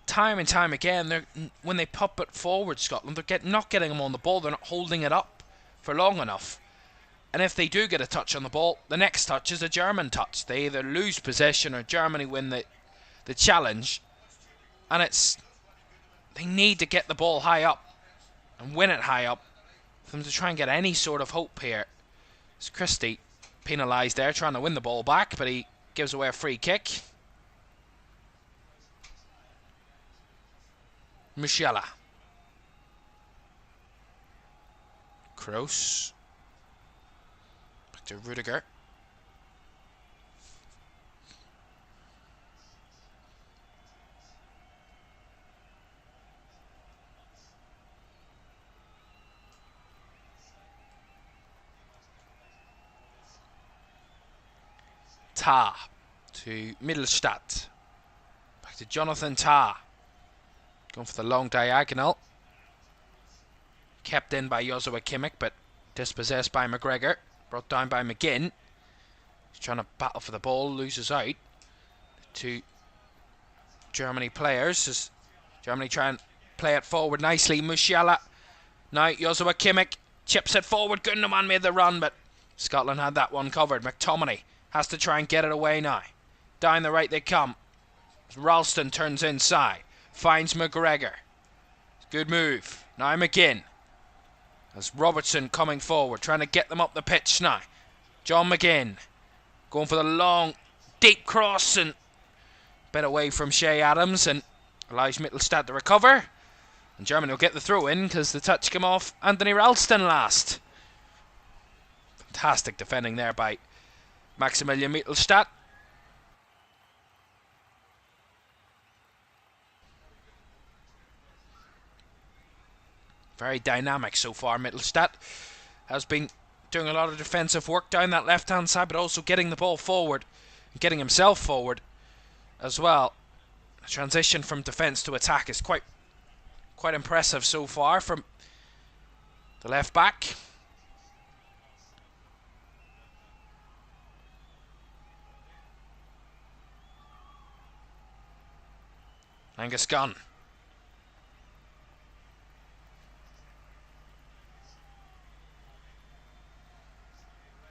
time and time again, when they pop it forward, Scotland, they're not getting them on the ball. They're not holding it up for long enough. And if they do get a touch on the ball, the next touch is a German touch. They either lose possession or Germany win the challenge. And they need to get the ball high up and win it high up for them to try and get any sort of hope here. It's Christie penalised there, trying to win the ball back, but he gives away a free kick. Musiala. Kroos. Back to Rudiger. Tah to Mittelstadt. Back to Jonathan Tah. Going for the long diagonal. Kept in by Joshua Kimmich, but dispossessed by McGregor. Brought down by McGinn. He's trying to battle for the ball, loses out. Two Germany players as Germany try and play it forward nicely. Musiala. Now Joshua Kimmich chips it forward. Gundogan made the run, but Scotland had that one covered. McTominay has to try and get it away now. Down the right they come. Ralston turns inside. Finds McGregor. Good move. Now McGinn. As Robertson coming forward, trying to get them up the pitch now. John McGinn. Going for the long, deep cross and a bit away from Che Adams and allows Mittelstadt to recover. And Germany will get the throw in because the touch came off Anthony Ralston last. Fantastic defending there by Maximilian Mittelstadt. Very dynamic so far. Mittelstadt has been doing a lot of defensive work down that left hand side, but also getting the ball forward and getting himself forward as well. The transition from defence to attack is quite impressive so far from the left back. Angus Gunn.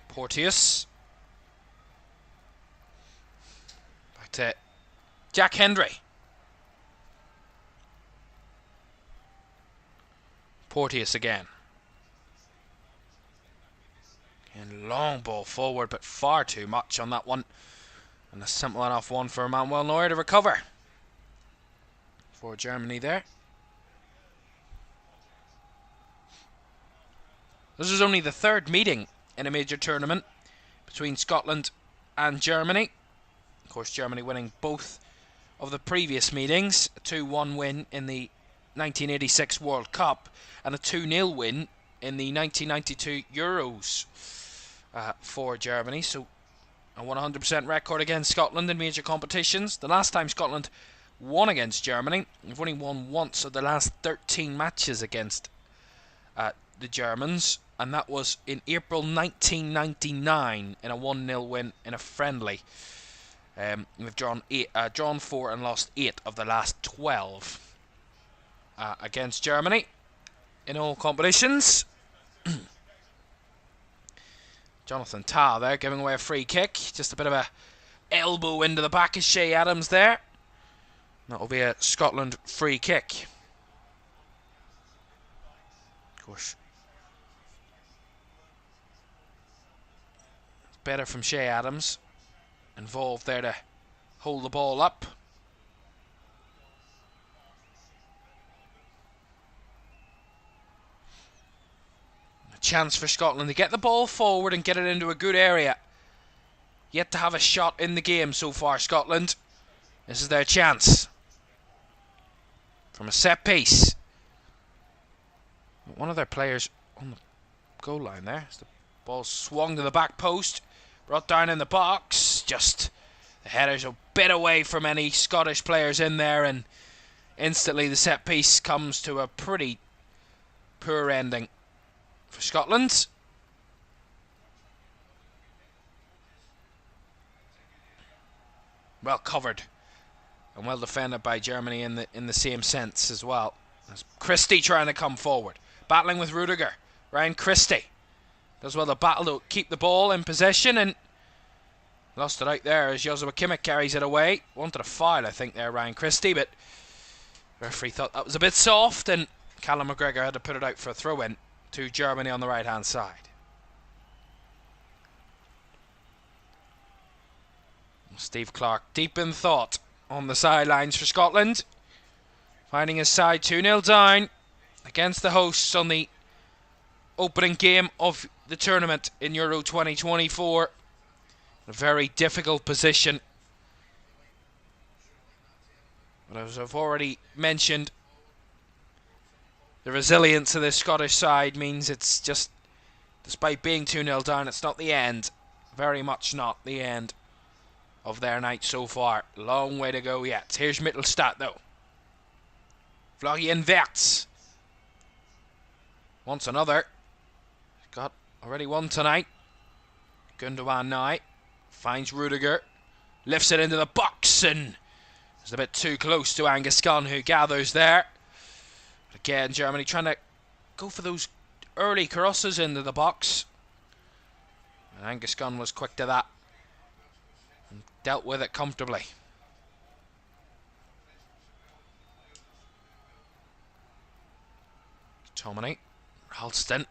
Porteous. Back to Jack Hendry. Porteous again. And long ball forward, but far too much on that one. And a simple enough one for Manuel Neuer to recover. For Germany there. This is only the third meeting in a major tournament between Scotland and Germany. Of course, Germany winning both of the previous meetings. A 2-1 win in the 1986 World Cup and a 2-0 win in the 1992 Euros for Germany. So a 100% record against Scotland in major competitions. The last time Scotland won against Germany, they've only won once of the last 13 matches against the Germans, and that was in April 1999 in a 1-0 win in a friendly. We've drawn 4 and lost 8 of the last 12 against Germany in all competitions. Jonathan Tah there giving away a free kick. Just a bit of a elbow into the back of Che Adams there. That'll be a Scotland free kick. Of course, better from Che Adams, involved there to hold the ball up. A chance for Scotland to get the ball forward and get it into a good area. yet to have a shot in the game so far, Scotland. This is their chance. From a set piece. One of their players on the goal line there. As the ball swung to the back post. Brought down in the box. Just the header's a bit away from any Scottish players in there, and instantly the set piece comes to a pretty poor ending for Scotland. Well covered and well defended by Germany in the same sense as well. There's Christie trying to come forward, battling with Rudiger. Ryan Christie does well to battle to keep the ball in possession, and lost it out there as Joshua Kimmich carries it away. Wanted a foul, I think, there, Ryan Christie, but the referee thought that was a bit soft, and Callum McGregor had to put it out for a throw-in to Germany on the right-hand side. Steve Clark deep in thought on the sidelines for Scotland, finding his side 2-0 down against the hosts on the opening game of the tournament in Euro 2024. A very difficult position, but as I've already mentioned, the resilience of this Scottish side means it's just, despite being 2-0 down, it's not the end. Very much not the end of their night so far. Long way to go yet. Here's Mittelstadt though. Florian Wirtz wants another. Got already one tonight. Gundogan now finds Rudiger, lifts it into the box, and is a bit too close to Angus Gunn, who gathers there. But again, Germany trying to go for those early crosses into the box, and Angus Gunn was quick to that and dealt with it comfortably. Tomini, Ralston,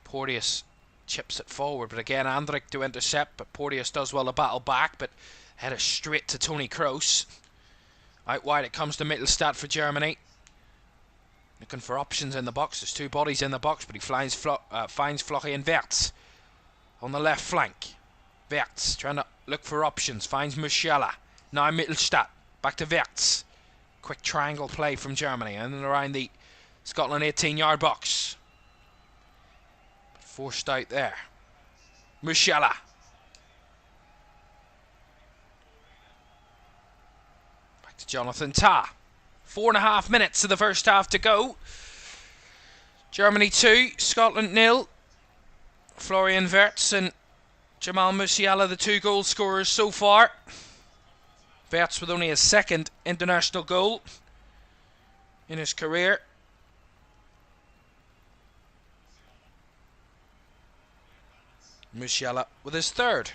Porteous chips it forward, but again Andrik to intercept, but Porteous does well to battle back, but header straight to Tony Kroos. Out wide it comes to Mittelstadt for Germany, looking for options in the box. There's two bodies in the box, but he finds Florian Wirtz on the left flank. Wirtz trying to look for options, finds Musiala. Now Mittelstadt, back to Wirtz. Quick triangle play from Germany and then around the Scotland 18-yard box. Forced out there. Musiala. Back to Jonathan Tah. 4.5 minutes of the first half to go. Germany 2, Scotland 0. Florian Wirtz and Jamal Musiala, the two goal scorers so far. Wirtz with only his second international goal in his career. Musiala with his third.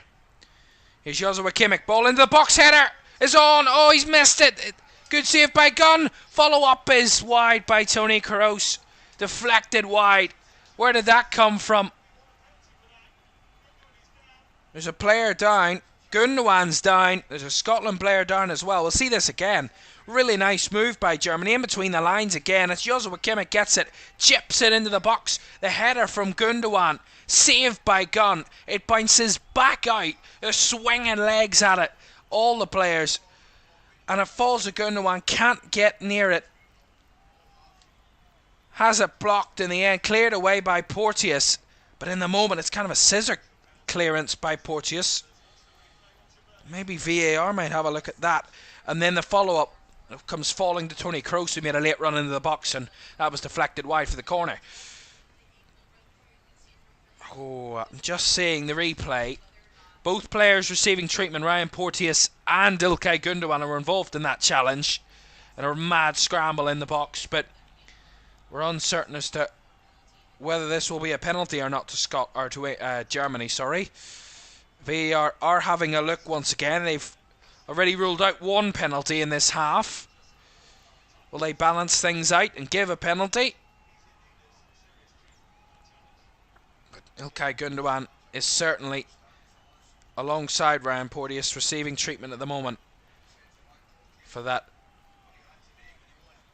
Here's Joshua Kimmich. Ball into the box. Header is on. Oh, he's missed it. Good save by Gunn. Follow up is wide by Tony Kroos. Deflected wide. Where did that come from? There's a player down. Gundogan's down. There's a Scotland player down as well. We'll see this again. Really nice move by Germany. In between the lines again. As Joshua Kimmich gets it. Chips it into the box. The header from Gundogan. Saved by Gunn. It bounces back out. They're swinging legs at it. All the players. And it falls to Gundogan. Can't get near it. Has it blocked in the end. Cleared away by Porteous. But in the moment it's kind of a scissor clearance by Porteous. Maybe VAR might have a look at that. And then the follow-up comes falling to Tony Kroos, who made a late run into the box, and that was deflected wide for the corner. Oh, I'm just seeing the replay. Both players receiving treatment. Ryan Porteous and Ilkay Gundogan were involved in that challenge, and a mad scramble in the box. But we're uncertain as to whether this will be a penalty or not to Germany. Sorry, VAR are having a look once again. They've already ruled out one penalty in this half. Will they balance things out and give a penalty? Ilkay Gundogan is certainly alongside Ryan Porteous receiving treatment at the moment for that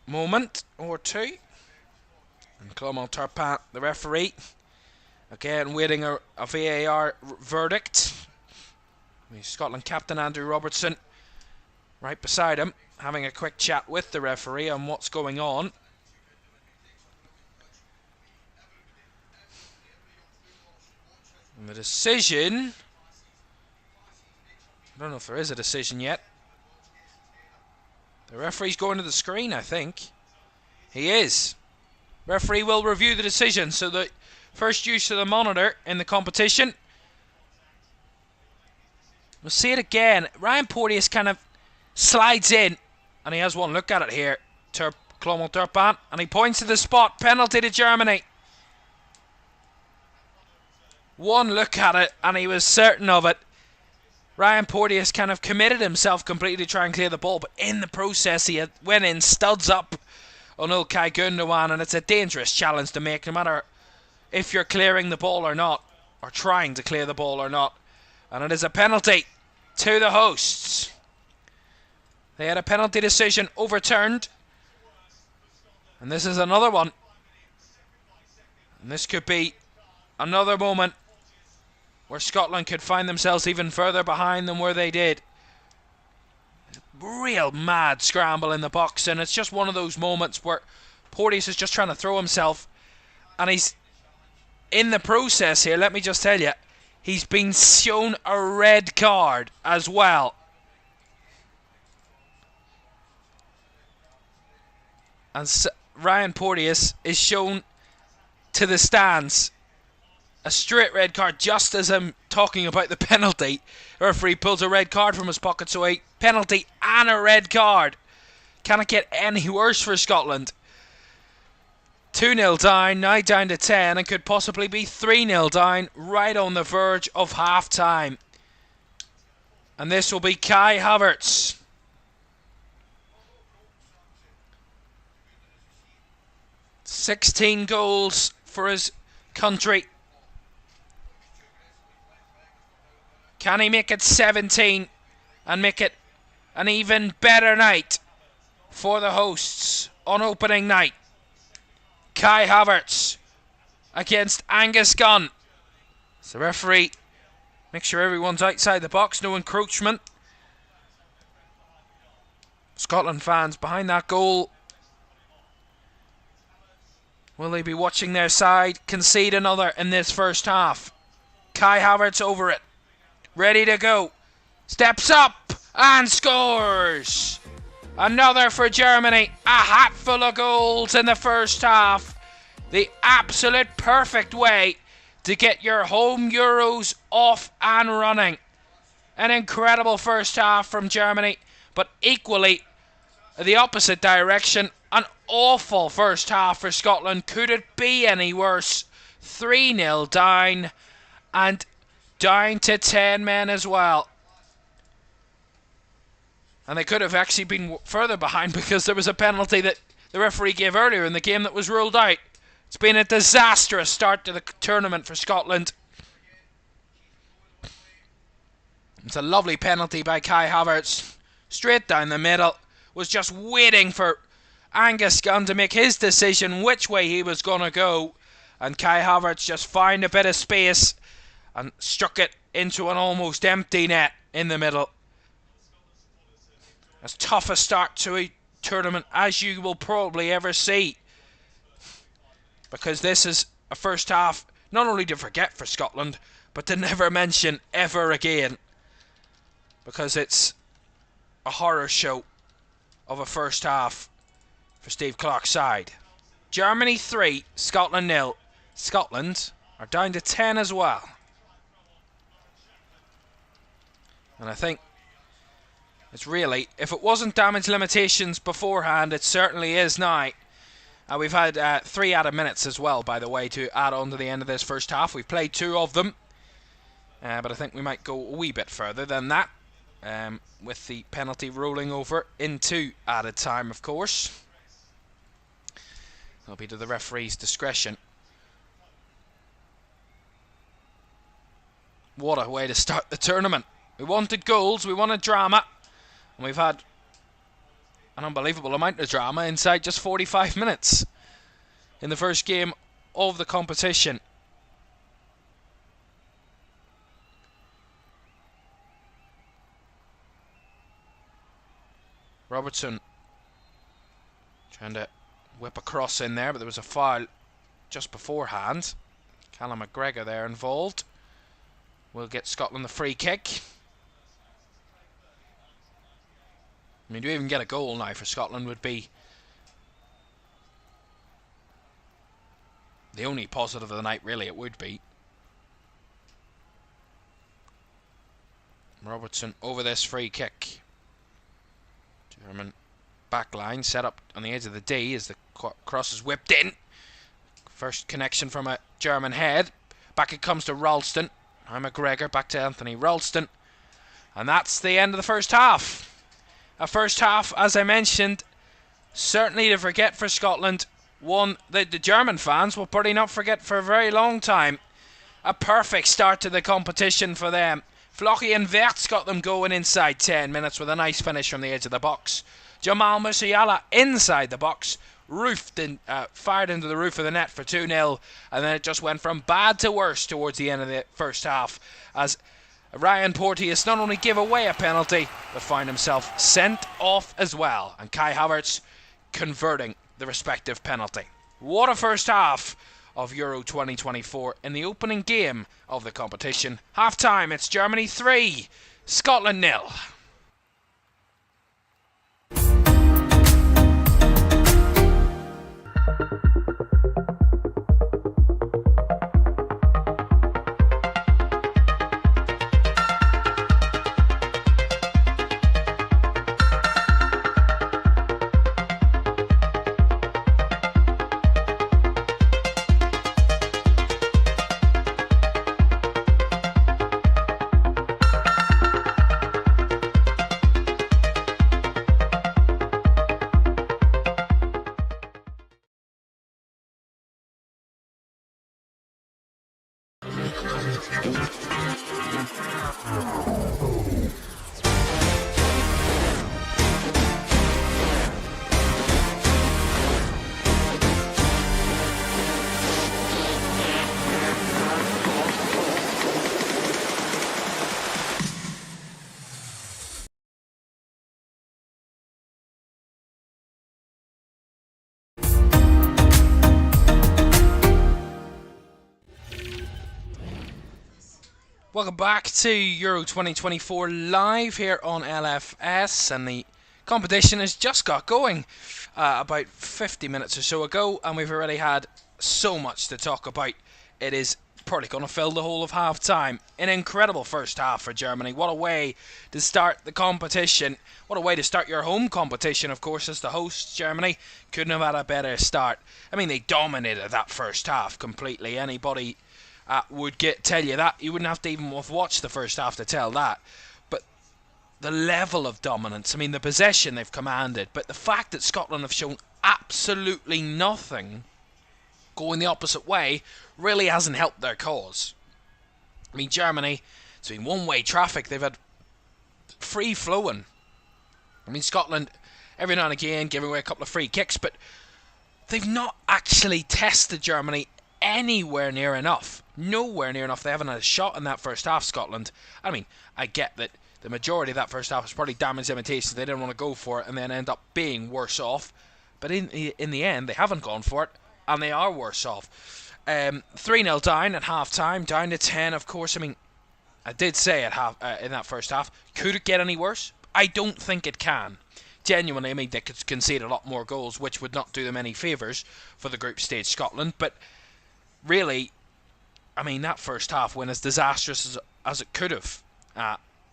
moment or two. And Clément Turpin, the referee, again waiting a VAR verdict. Scotland captain Andrew Robertson right beside him, having a quick chat with the referee on what's going on. And the decision, I don't know if there is a decision yet. The referee's going to the screen, I think. He is. Referee will review the decision, so the first use of the monitor in the competition. We'll see it again. Ryan Porteous kind of slides in, and he has one look at it here. Clonmel Turpin, and he points to the spot. Penalty to Germany. One look at it, and he was certain of it. Ryan Porteous kind of committed himself completely to try and clear the ball, but in the process he went in, studs up on Ilkay Gundogan, and it's a dangerous challenge to make, no matter if you're clearing the ball or not, or trying to clear the ball or not. And it is a penalty to the hosts. They had a penalty decision overturned, and this is another one. And this could be another moment where Scotland could find themselves even further behind than where they did. Real mad scramble in the box, and it's just one of those moments where Porteous is just trying to throw himself, and he's in the process here. Let me just tell you, he's been shown a red card as well. And Ryan Porteous is shown to the stands. A straight red card, just as I'm talking about the penalty. The referee pulls a red card from his pocket, so a penalty and a red card. Can it get any worse for Scotland? 2-0 down, now down to 10, and could possibly be 3-0 down, right on the verge of half-time. And this will be Kai Havertz. 16 goals for his country. Can he make it 17 and make it an even better night for the hosts on opening night? Kai Havertz against Angus Gunn. So the referee makes sure everyone's outside the box, no encroachment. Scotland fans behind that goal. Will they be watching their side concede another in this first half? Kai Havertz over it. Ready to go. Steps up and scores. Another for Germany. A hatful of goals in the first half. The absolute perfect way to get your home Euros off and running. An incredible first half from Germany, but equally the opposite direction. An awful first half for Scotland. Could it be any worse? 3-0 down, and down to 10 men as well. And they could have actually been further behind, because there was a penalty that the referee gave earlier in the game that was ruled out. It's been a disastrous start to the tournament for Scotland. It's a lovely penalty by Kai Havertz. Straight down the middle. Was just waiting for Angus Gunn to make his decision which way he was going to go. And Kai Havertz just found a bit of space and struck it into an almost empty net in the middle. As tough a start to a tournament as you will probably ever see. Because this is a first half not only to forget for Scotland, but to never mention ever again. Because it's a horror show of a first half for Steve Clarke's side. Germany 3, Scotland 0. Scotland are down to 10 as well. And I think it's really, if it wasn't damage limitations beforehand, it certainly is now. We've had 3 added minutes as well, by the way, to add on to the end of this first half. We've played 2 of them, but I think we might go a wee bit further than that, with the penalty rolling over into added time, of course. It'll be to the referee's discretion. What a way to start the tournament. We wanted goals, we wanted drama, and we've had an unbelievable amount of drama inside just 45 minutes in the first game of the competition. Robertson trying to whip a cross in there, but there was a foul just beforehand. Callum McGregor there involved. Will get Scotland the free kick. I mean, to even get a goal now for Scotland would be the only positive of the night, really. It would be. Robertson over this free kick. German backline set up on the edge of the D as the cross is whipped in. First connection from a German head. Back it comes to Ralston. Now McGregor back to Anthony Ralston. And that's the end of the first half. A first half, as I mentioned, certainly to forget for Scotland. One that the German fans will probably not forget for a very long time. A perfect start to the competition for them. Flocky and Wertz got them going inside 10 minutes with a nice finish from the edge of the box. Jamal Musiala inside the box, fired into the roof of the net for 2-0, and then it just went from bad to worse towards the end of the first half as Ryan Porteous not only gave away a penalty but found himself sent off as well, and Kai Havertz converting the respective penalty. What a first half of Euro 2024 in the opening game of the competition. Half time, it's Germany 3, Scotland 0. Welcome back to Euro 2024 live here on LFS, and the competition has just got going about 50 minutes or so ago, and we've already had so much to talk about. It is probably going to fill the whole of half time. An incredible first half for Germany. What a way to start the competition. What a way to start your home competition, of course, as the hosts. Germany couldn't have had a better start. I mean, they dominated that first half completely. Anybody would tell you that. You wouldn't have to even watch the first half to tell that. But the level of dominance, I mean, the possession they've commanded, but the fact that Scotland have shown absolutely nothing going the opposite way really hasn't helped their cause. I mean, Germany, it's been one-way traffic. They've had free flowing. I mean, Scotland, every now and again, giving away a couple of free kicks, but they've not actually tested Germany anywhere near enough. Nowhere near enough. They haven't had a shot in that first half, Scotland. I mean, I get that the majority of that first half was probably damage imitations. They didn't want to go for it and then end up being worse off. But in the end, they haven't gone for it, and they are worse off. 3-0 down at half-time, down to 10, of course. I mean, I did say in that first half, could it get any worse? I don't think it can. Genuinely, I mean, they could concede a lot more goals, which would not do them any favours for the group stage Scotland. But really, I mean, that first half went as disastrous as it could have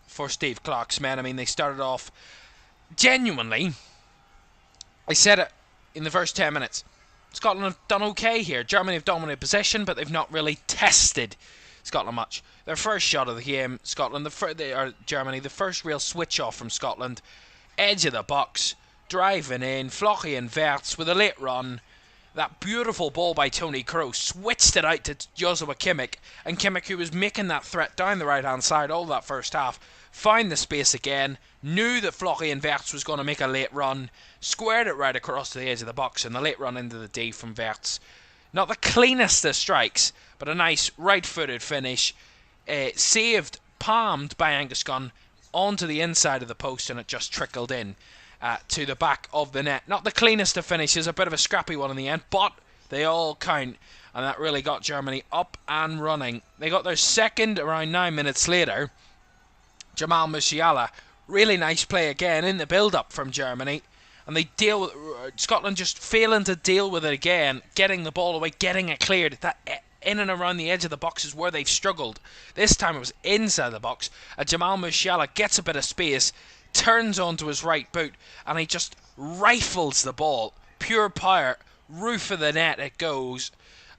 for Steve Clarke's men. I mean, they started off genuinely, I said it in the first 10 minutes, Scotland have done okay here. Germany have dominated possession, but they've not really tested Scotland much. Their first shot of the game, Germany, the first real switch off from Scotland, edge of the box, driving in, Flocky and Wertz with a late run. That beautiful ball by Tony Kroos switched it out to Joshua Kimmich, and Kimmich, who was making that threat down the right-hand side all that first half, found the space again, knew that Flocky and Wertz was going to make a late run, squared it right across to the edge of the box, and the late run into the D from Wertz. Not the cleanest of strikes, but a nice right-footed finish, saved, palmed by Angus Gunn onto the inside of the post, and it just trickled in. to the back of the net. Not the cleanest of finishes, a bit of a scrappy one in the end, but they all count, and that really got Germany up and running. They got their second around 9 minutes later. Jamal Musiala, really nice play again in the build-up from Germany, and they deal with Scotland just failing to deal with it again, getting the ball away, getting it cleared. That in and around the edge of the box is where they've struggled. This time it was inside the box. Jamal Musiala gets a bit of space, turns onto his right boot, and he just rifles the ball. Pure power, roof of the net it goes,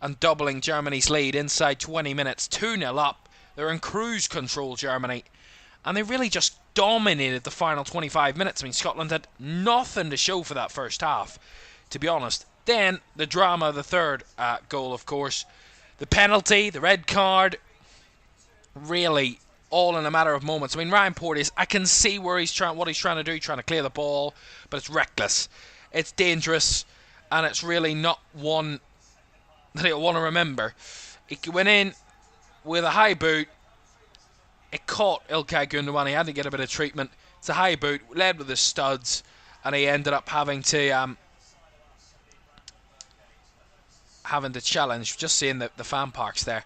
and doubling Germany's lead inside 20 minutes. 2-0 up. They're in cruise control, Germany, and they really just dominated the final 25 minutes. I mean, Scotland had nothing to show for that first half, to be honest. Then the drama of the third goal, of course. The penalty, the red card, really all in a matter of moments. I mean, Ryan Porteous, I can see what he's trying to do, trying to clear the ball, but it's reckless. It's dangerous, and it's really not one that I want to remember. It went in with a high boot. It caught Ilkay Gundogan. He had to get a bit of treatment. It's a high boot, led with the studs, and he ended up having to challenge. Just seeing the fan parks there,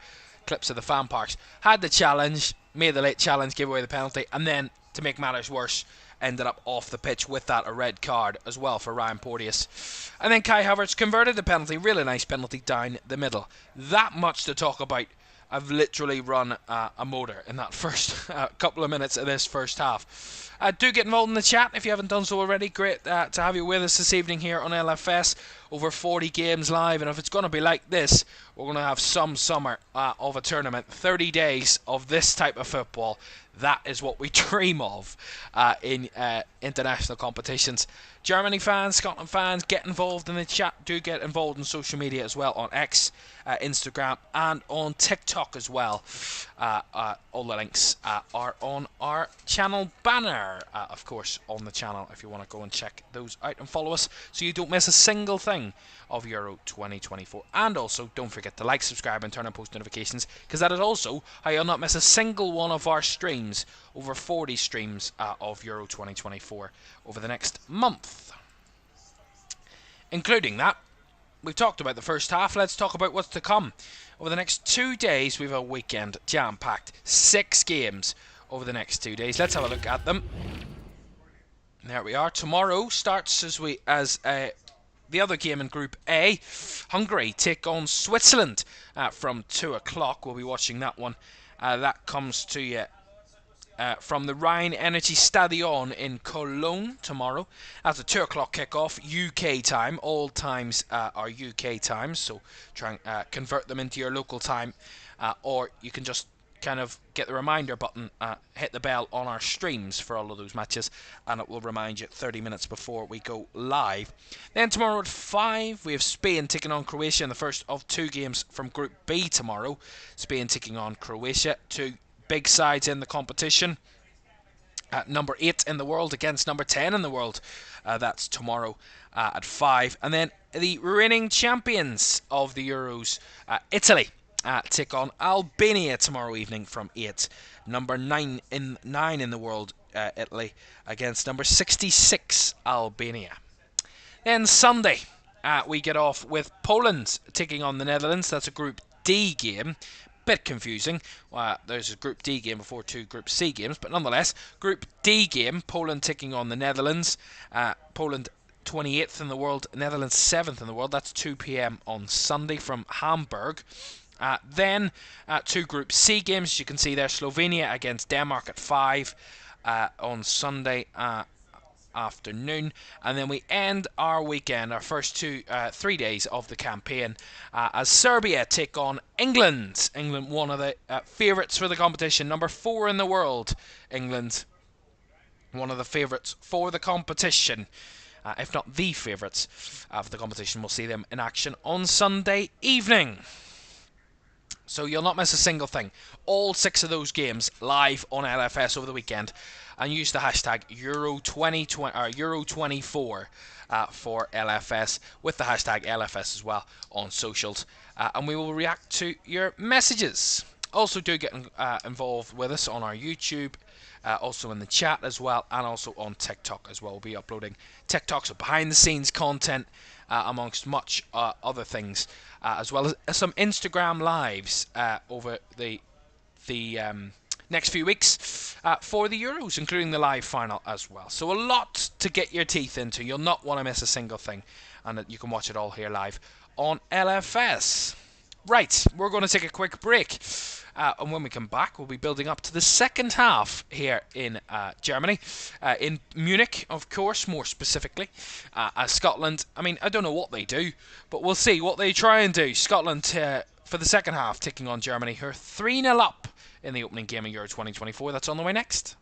clips of the fan parks. Had the challenge, made the late challenge, gave away the penalty, and then, to make matters worse, ended up off the pitch with that, a red card as well for Ryan Porteous. And then Kai Havertz converted the penalty. Really nice penalty down the middle. That much to talk about. I've literally run a motor in that first couple of minutes of this first half. Do get involved in the chat if you haven't done so already. Great to have you with us this evening here on LFS. Over 40 games live, and if it's going to be like this, we're going to have some summer of a tournament. 30 days of this type of football. That is what we dream of in international competitions. Germany fans, Scotland fans, get involved in the chat. Do get involved in social media as well, on X, Instagram, and on TikTok as well. All the links are on our channel banner, of course, on the channel, if you want to go and check those out and follow us so you don't miss a single thing of Euro 2024. And also, don't forget to like, subscribe, and turn on post notifications, because that is also how you'll not miss a single one of our streams. Over 40 streams of Euro 2024 over the next month. Including that, we've talked about the first half. Let's talk about what's to come. Over the next 2 days, we have a weekend jam-packed. 6 games over the next 2 days. Let's have a look at them. There we are. Tomorrow starts as the other game in Group A. Hungary take on Switzerland from 2 o'clock. We'll be watching that one. That comes to you from the Rhine Energy Stadion in Cologne tomorrow. That's a 2 o'clock kickoff, UK time. All times are UK times, so try and convert them into your local time, or you can just kind of get the reminder button, hit the bell on our streams for all of those matches, and it will remind you 30 minutes before we go live. Then tomorrow at 5 we have Spain taking on Croatia in the first of 2 games from Group B tomorrow. Spain taking on Croatia, 2 big sides in the competition. Number 8 in the world against number 10 in the world. That's tomorrow at 5. And then the reigning champions of the Euros, Italy, take on Albania tomorrow evening from 8. Number 9 in the world, Italy, against number 66, Albania. Then Sunday, we get off with Poland taking on the Netherlands. That's a Group D game. Bit confusing. There's a Group D game before 2 Group C games, but nonetheless, Group D game, Poland taking on the Netherlands. Poland 28th in the world, Netherlands 7th in the world. That's 2 p.m. on Sunday from Hamburg. Then 2 Group C games, as you can see there, Slovenia against Denmark at 5 on Sunday afternoon, and then we end our weekend, our first 3 days of the campaign, as Serbia take on England. England, one of the favourites for the competition, number 4 in the world. England, one of the favourites for the competition, if not the favourites for the competition. We'll see them in action on Sunday evening. So you'll not miss a single thing. All 6 of those games live on LFS over the weekend. And use the hashtag Euro24 for LFS, with the hashtag LFS as well on socials. And we will react to your messages. Also, do get involved with us on our YouTube, also in the chat as well, and also on TikTok as well. We'll be uploading TikToks of behind-the-scenes content, amongst much other things, as well as some Instagram lives over the next few weeks for the Euros, including the live final as well. So a lot to get your teeth into. You'll not want to miss a single thing, and you can watch it all here live on LFS. Right, we're going to take a quick break, and when we come back, we'll be building up to the second half here in Germany, in Munich, of course, more specifically, as Scotland. I mean, I don't know what they do, but we'll see what they try and do. Scotland, for the second half, taking on Germany, who are 3-0 up in the opening game of Euro 2024. That's on the way next.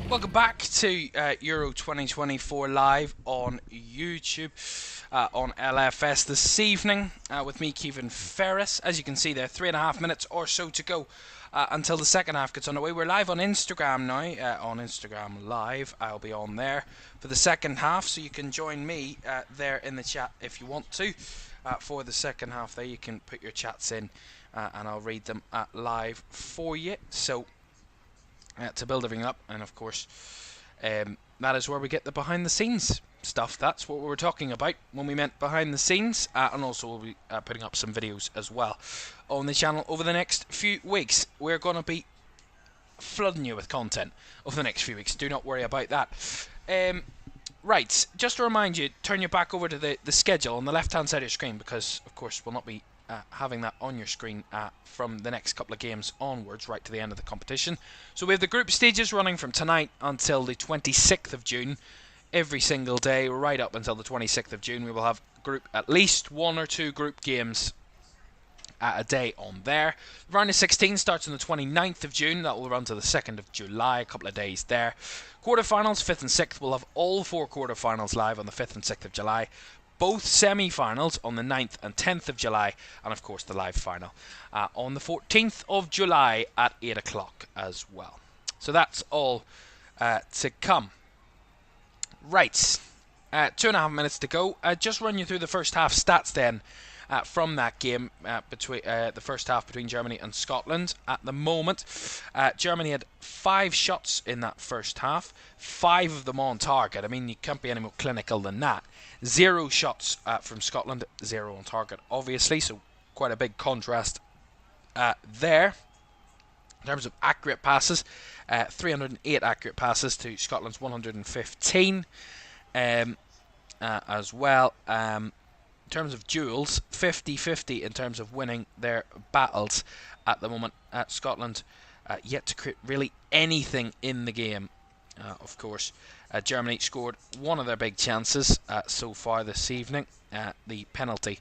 Welcome back to Euro 2024 live on YouTube, on LFS this evening, with me, Kevin Ferris. As you can see there, 3.5 minutes or so to go until the second half gets underway. We're live on Instagram now, on Instagram Live. I'll be on there for the second half, so you can join me there in the chat if you want to. For the second half there, you can put your chats in, and I'll read them live for you. So, to build everything up, and of course that is where we get the behind the scenes stuff. That's what we were talking about when we meant behind the scenes, and also we'll be putting up some videos as well on the channel over the next few weeks. We're going to be flooding you with content over the next few weeks, do not worry about that. Right, just to remind you, turn your back over to the schedule on the left hand side of your screen, because of course we'll not be having that on your screen from the next couple of games onwards, right to the end of the competition. So we have the group stages running from tonight until the 26th of June. Every single day, right up until the 26th of June, we will have at least 1 or 2 group games a day on there. Round of 16 starts on the 29th of June. That will run to the 2nd of July, a couple of days there. Quarterfinals, 5th and 6th. We'll have all 4 quarterfinals live on the 5th and 6th of July. Both semi-finals on the 9th and 10th of July, and of course the live final on the 14th of July at 8 o'clock as well. So that's all to come. Right, 2.5 minutes to go. Just run you through the first half stats then from that game between the first half between Germany and Scotland. At the moment, Germany had 5 shots in that first half, 5 of them on target. I mean, you can't be any more clinical than that. 0 shots from Scotland, 0 on target, obviously, so quite a big contrast there. In terms of accurate passes, 308 accurate passes to Scotland's 115 as well. In terms of duels, 50-50 in terms of winning their battles at the moment. Scotland yet to create really anything in the game Of course, Germany scored one of their big chances so far this evening. The penalty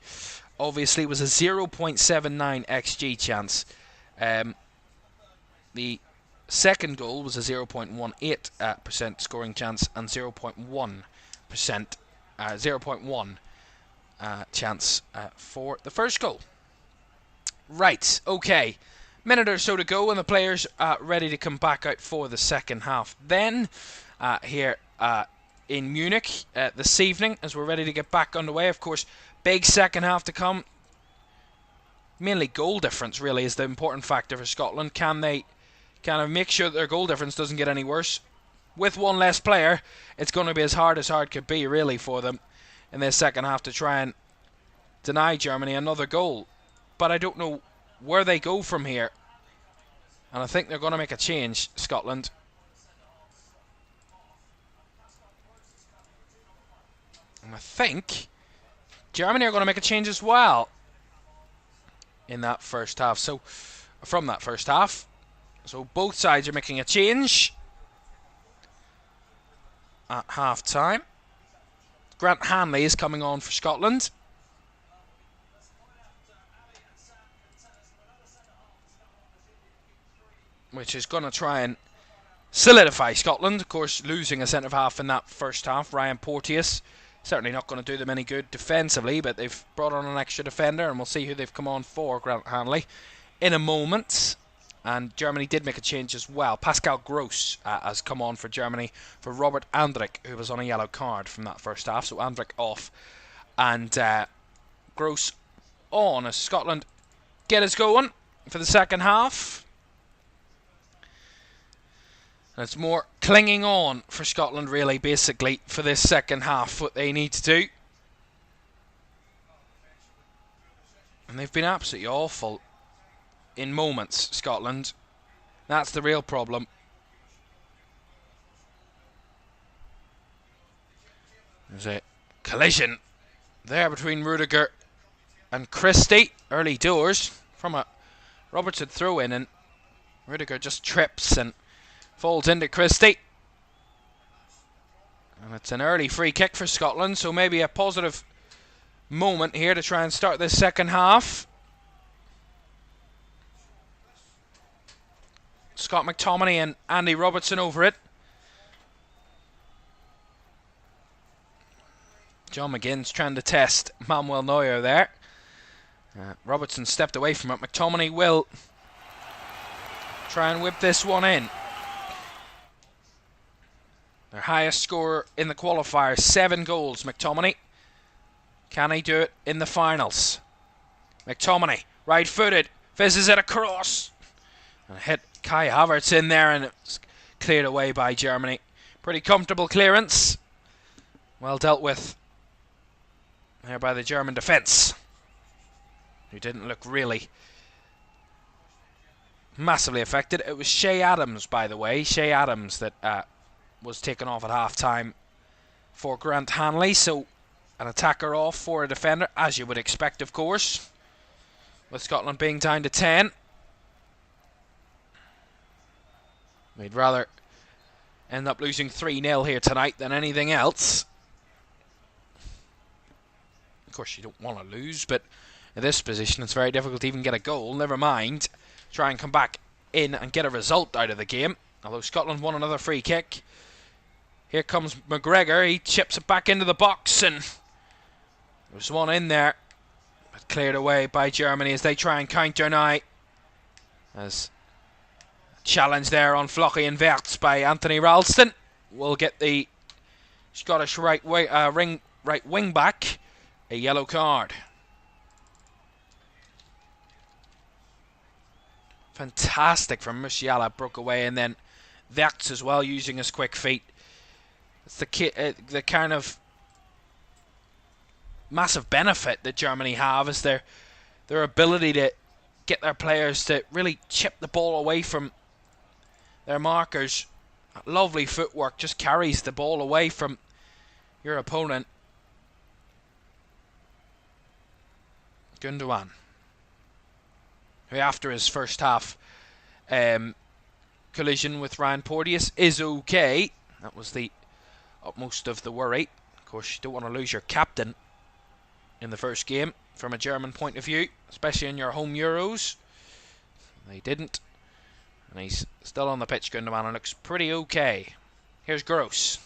obviously was a 0.79 XG chance. The second goal was a 0.18% scoring chance and 0.1 chance for the first goal. Right, okay. Minute or so to go, and the players ready to come back out for the second half. Then, here in Munich this evening, as we're ready to get back underway, of course, big second half to come. Mainly goal difference, really, is the important factor for Scotland. Can they kind of make sure that their goal difference doesn't get any worse? With one less player, it's going to be as hard could be, really, for them in this second half to try and deny Germany another goal. But I don't know where they go from here. And I think they're going to make a change, Scotland. And I think Germany are going to make a change as well in that first half. So, from that first half. So, both sides are making a change at half time. Grant Hanley is coming on for Scotland. Which is going to try and solidify Scotland. Of course, losing a centre-half in that first half, Ryan Porteous, certainly not going to do them any good defensively, but they've brought on an extra defender, and we'll see who they've come on for, Grant Hanley, in a moment. And Germany did make a change as well. Pascal Gross has come on for Germany for Robert Andrich, who was on a yellow card from that first half. So Andrich off and Gross on as Scotland get us going for the second half. And it's more clinging on for Scotland, really, basically, for this second half, what they need to do. And they've been absolutely awful in moments, Scotland. That's the real problem. There's a collision there between Rudiger and Christie. Early doors from a Robertson throw-in, and Rudiger just trips and falls into Christie. And it's an early free kick for Scotland, so maybe a positive moment here to try and start this second half. Scott McTominay and Andy Robertson over it. John McGinn's trying to test Manuel Neuer there. Robertson stepped away from it. McTominay will try and whip this one in. Their highest scorer in the qualifiers, 7 goals, McTominay. Can he do it in the finals? McTominay, right-footed, fizzes it across. And hit Kai Havertz in there, and it's cleared away by Germany. Pretty comfortable clearance. Well dealt with there by the German defence, who didn't look really massively affected. It was Shea Adams, by the way. Shea Adams that was taken off at half-time for Grant Hanley. So an attacker off for a defender, as you would expect, of course, with Scotland being down to 10. We'd rather end up losing 3-0 here tonight than anything else. Of course, you don't want to lose, but in this position, it's very difficult to even get a goal. Never mind try and come back in and get a result out of the game. Although Scotland won another free kick. Here comes McGregor. He chips it back into the box, and there's one in there, but cleared away by Germany as they try and counter now. As challenge there on Flocky and Verts by Anthony Ralston will get the Scottish right wing back a yellow card. Fantastic from Musiala, broke away, and then Verts as well, using his quick feet. It's the kind of massive benefit that Germany have is their ability to get their players to really chip the ball away from their markers. Lovely footwork, just carries the ball away from your opponent. Gundogan, who after his first half collision with Ryan Porteous is okay. That was the utmost of the worry. Of course, you don't want to lose your captain in the first game from a German point of view, especially in your home Euros. They didn't. And he's still on the pitch, Gundogan, and looks pretty okay. Here's Gross.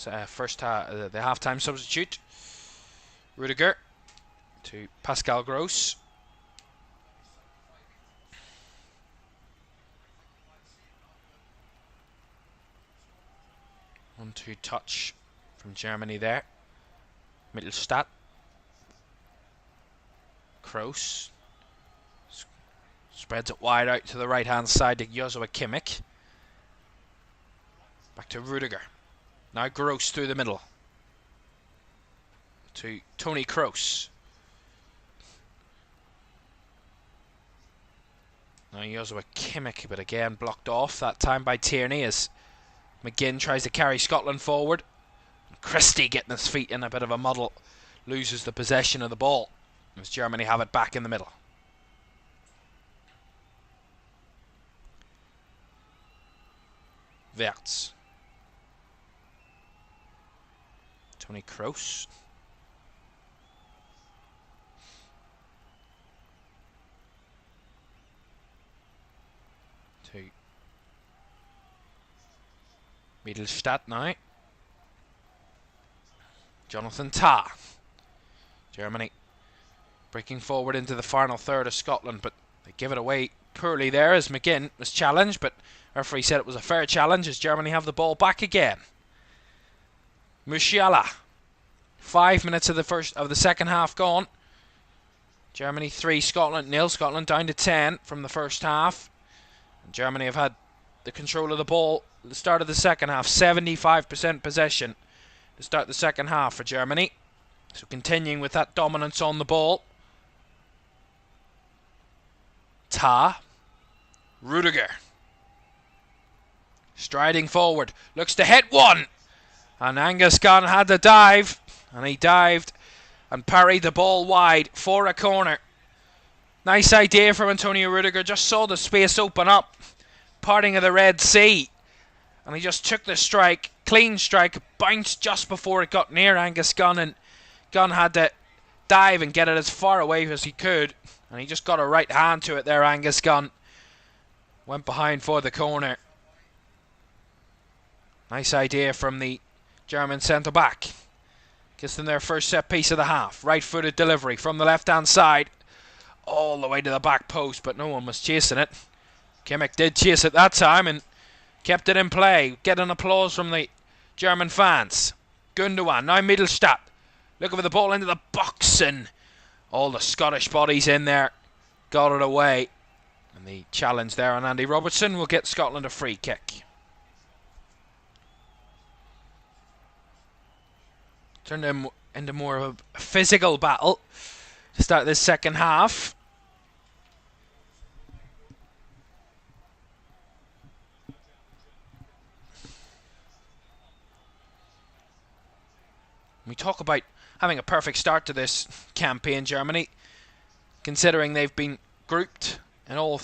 The half-time substitute. Rudiger to Pascal Gross. One-two touch from Germany there. Mittelstadt. Kroos. Spreads it wide out to the right-hand side to Joshua Kimmich. Back to Rudiger. Now Gross through the middle. To Toni Kroos. Now Joshua Kimmich, but again blocked off, that time by Tierney as McGinn tries to carry Scotland forward. Christie getting his feet in a bit of a muddle. Loses the possession of the ball as Germany have it back in the middle. Wirtz. Toni Kroos. To Mittelstadt now. Jonathan Tah. Germany breaking forward into the final third of Scotland, but they give it away poorly there as McGinn was challenged, but referee said it was a fair challenge as Germany have the ball back again. Musiala. 5 minutes of the second half gone. Germany 3, Scotland 0. Scotland down to 10 from the first half. And Germany have had the control of the ball at the start of the second half. 75% possession to start the second half for Germany. So continuing with that dominance on the ball. Tah. Rudiger. Striding forward. Looks to hit one. And Angus Gunn had to dive. And he dived and parried the ball wide for a corner. Nice idea from Antonio Rudiger. Just saw the space open up. Parting of the Red Sea. And he just took the strike. Clean strike. Bounced just before it got near Angus Gunn. And Gunn had to dive and get it as far away as he could. And he just got a right hand to it there, Angus Gunn. Went behind for the corner. Nice idea from the German centre-back. Gives them their first set piece of the half. Right-footed delivery from the left-hand side. All the way to the back post, but no one was chasing it. Kimmich did chase it that time and kept it in play. Getting applause from the German fans. Gundogan, now Mittelstadt. Looking for the ball into the box, and all the Scottish bodies in there. Got it away. And the challenge there on Andy Robertson will get Scotland a free kick. Turned into more of a physical battle to start this second half. We talk about having a perfect start to this campaign, Germany, considering they've been grouped in all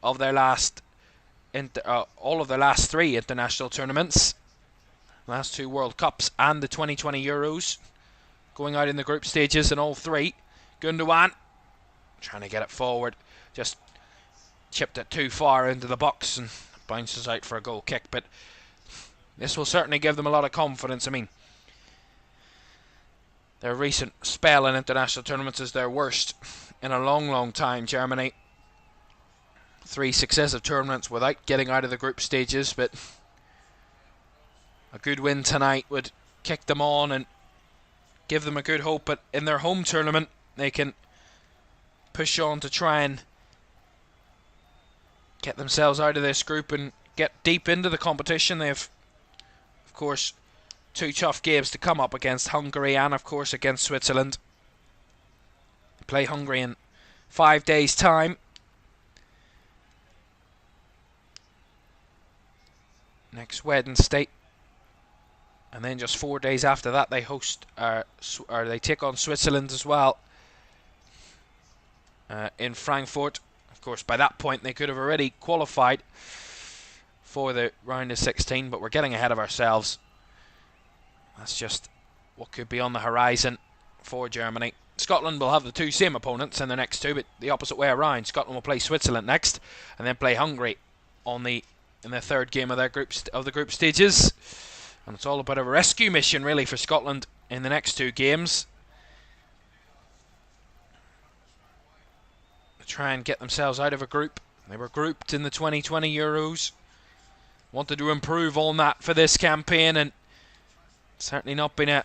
of their last three international tournaments. Last two World Cups and the 2020 Euros. Going out in the group stages in all three. Gundogan trying to get it forward. Just chipped it too far into the box and bounces out for a goal kick. But this will certainly give them a lot of confidence. I mean, their recent spell in international tournaments is their worst in a long, long time, Germany. 3 successive tournaments without getting out of the group stages, but a good win tonight would kick them on and give them a good hope. But in their home tournament, they can push on to try and get themselves out of this group and get deep into the competition. They have, of course, 2 tough games to come up against Hungary and, of course, against Switzerland. They play Hungary in 5 days' time. Next Wednesday. And then just 4 days after that, they they take on Switzerland as well in Frankfurt. Of course, by that point, they could have already qualified for the round of 16, but we're getting ahead of ourselves. That's just what could be on the horizon for Germany. Scotland will have the two same opponents in the next two, but the opposite way around. Scotland will play Switzerland next, and then play Hungary in the third game of the group stages. And it's all about a rescue mission, really, for Scotland in the next two games. To try and get themselves out of a group. They were grouped in the 2020 Euros. Wanted to improve on that for this campaign, and certainly not been a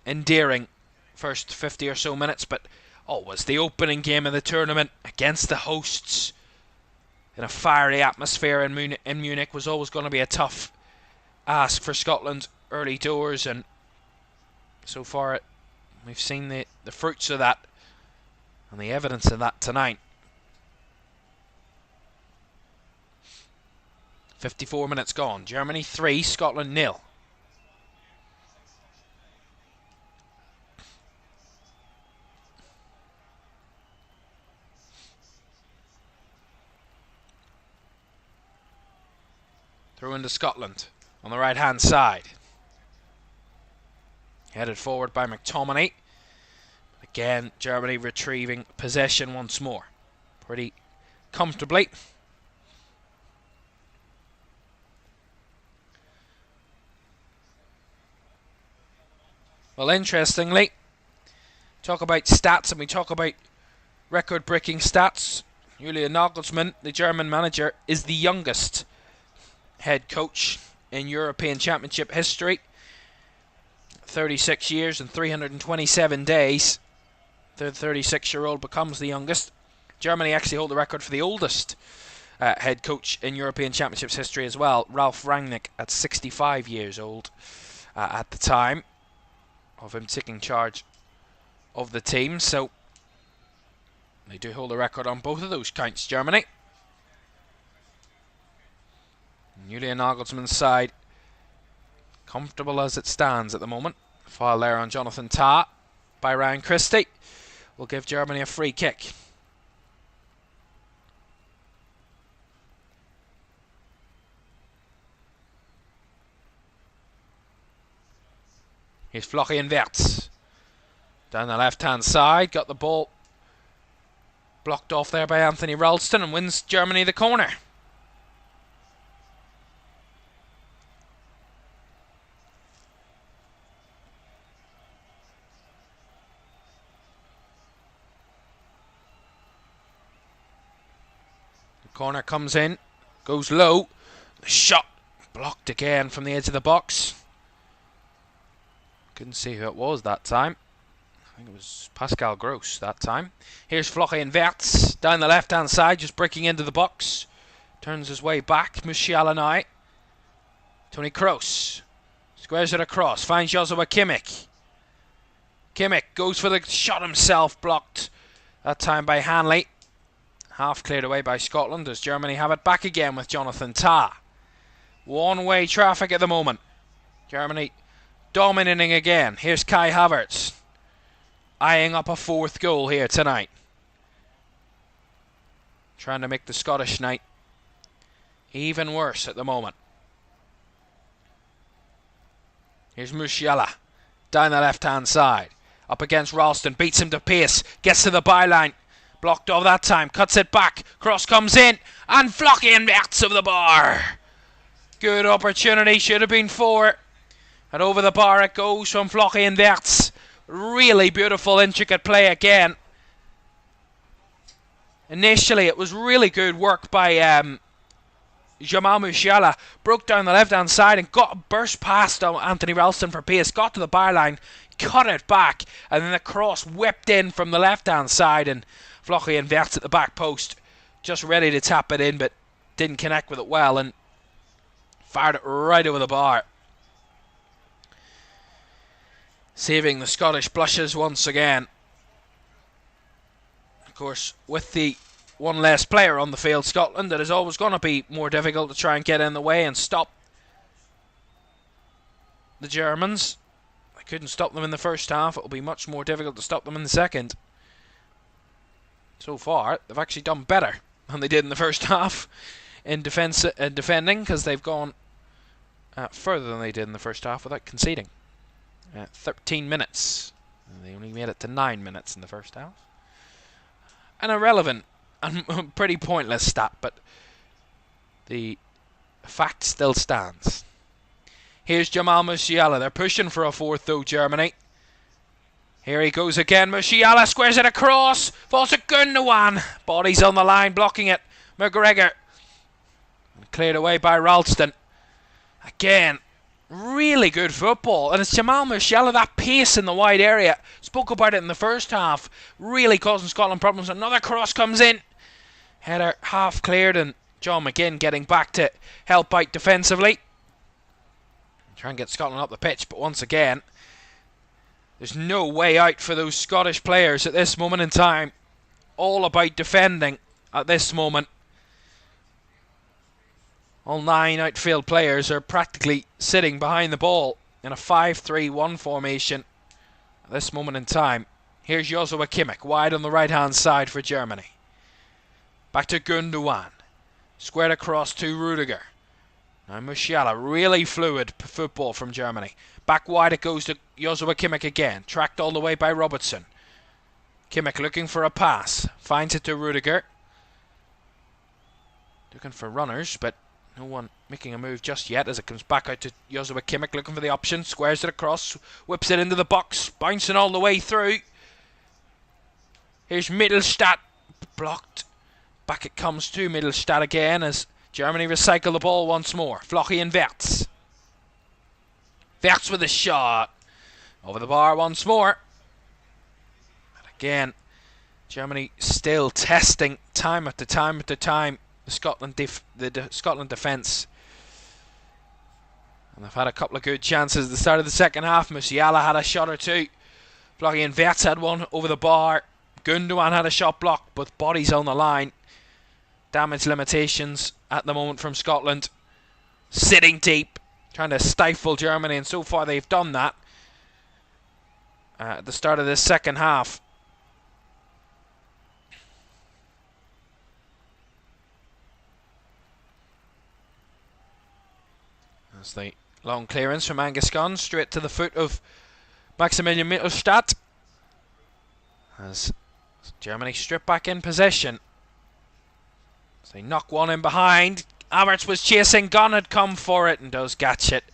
endearing first 50 or so minutes, but always the opening game of the tournament against the hosts in a fiery atmosphere in Munich was always going to be a tough ask for Scotland early doors, and so far we've seen the fruits of that and the evidence of that tonight. 54 minutes gone. Germany 3, Scotland 0. Through into Scotland on the right hand side. Headed forward by McTominay. Again, Germany retrieving possession once more. Pretty comfortably. Well, interestingly, talk about stats and we talk about record-breaking stats. Julian Nagelsmann, the German manager, is the youngest head coach in European Championship history. 36 years and 327 days. The 36-year-old becomes the youngest. Germany actually hold the record for the oldest head coach in European Championships history as well. Ralf Rangnick at 65 years old at the time of him taking charge of the team. So they do hold a record on both of those counts, Germany. Julian Nagelsmann's side comfortable as it stands at the moment. Foul there on Jonathan Tah by Ryan Christie will give Germany a free kick. Here's Florian Wirtz down the left hand side, got the ball blocked off there by Anthony Ralston and wins Germany the corner. Corner comes in, goes low, the shot blocked again from the edge of the box. Couldn't see who it was that time. I think it was Pascal Gross that time. Here's Florian Wirtz down the left hand side, just breaking into the box. Turns his way back, Musiala now. Toni Kroos squares it across, finds Joshua Kimmich. Kimmich goes for the shot himself, blocked that time by Hanley. Half cleared away by Scotland as Germany have it back again with Jonathan Tah. One-way traffic at the moment. Germany dominating again. Here's Kai Havertz eyeing up a fourth goal here tonight. Trying to make the Scottish night even worse at the moment. Here's Musiala down the left-hand side. Up against Ralston, beats him to pace, gets to the byline. Blocked off that time, cuts it back, cross comes in, and Florian Wirtz over the bar. Good opportunity, should have been 4. And over the bar it goes from Florian Wirtz. Really beautiful, intricate play again. Initially, it was really good work by Jamal Musiala. Broke down the left-hand side and got burst past Anthony Ralston for pace. Got to the byline, cut it back, and then the cross whipped in from the left-hand side, and Florian Wirtz at the back post, just ready to tap it in, but didn't connect with it well and fired it right over the bar. Saving the Scottish blushes once again. Of course, with the one less player on the field, Scotland, it is always going to be more difficult to try and get in the way and stop the Germans. They couldn't stop them in the first half. It will be much more difficult to stop them in the second. So far, they've actually done better than they did in the first half in defending, because they've gone further than they did in the first half without conceding. 13 minutes. And they only made it to 9 minutes in the first half. An irrelevant and pretty pointless stat, but the fact still stands. Here's Jamal Musiala. They're pushing for a fourth though, Germany. Here he goes again. Musiala squares it across. Falls to Gundogan. Body's on the line, blocking it. McGregor. Cleared away by Ralston. Again, really good football. And it's Jamal Musiala, that pace in the wide area. Spoke about it in the first half. Really causing Scotland problems. Another cross comes in. Header half cleared, and John McGinn getting back to help out defensively. Try and get Scotland up the pitch, but once again, there's no way out for those Scottish players at this moment in time. All about defending at this moment. All 9 outfield players are practically sitting behind the ball in a 5-3-1 formation at this moment in time. Here's Joshua Kimmich, wide on the right-hand side for Germany. Back to Gundogan. Squared across to Rudiger. Now Musiala, really fluid football from Germany. Back wide it goes to Joshua Kimmich again. Tracked all the way by Robertson. Kimmich looking for a pass. Finds it to Rudiger. Looking for runners, but no one making a move just yet as it comes back out to Joshua Kimmich looking for the option. Squares it across. Whips it into the box. Bouncing all the way through. Here's Mittelstadt. Blocked. Back it comes to Mittelstadt again as Germany recycle the ball once more. Flochi and Wirtz. Wirtz with a shot. Over the bar once more. And again, Germany still testing time after time after time the Scotland defence. And they've had a couple of good chances at the start of the second half. Musiala had a shot or two. Flochi and Wirtz had one over the bar. Gundogan had a shot blocked, but bodies on the line. Damage limitations at the moment from Scotland. Sitting deep, trying to stifle Germany, and so far they've done that at the start of this second half. As the long clearance from Angus Gunn, straight to the foot of Maximilian Mittelstadt. As Germany strip back in possession. As they knock one in behind. Havertz was chasing. Gunn had come for it and does catch it.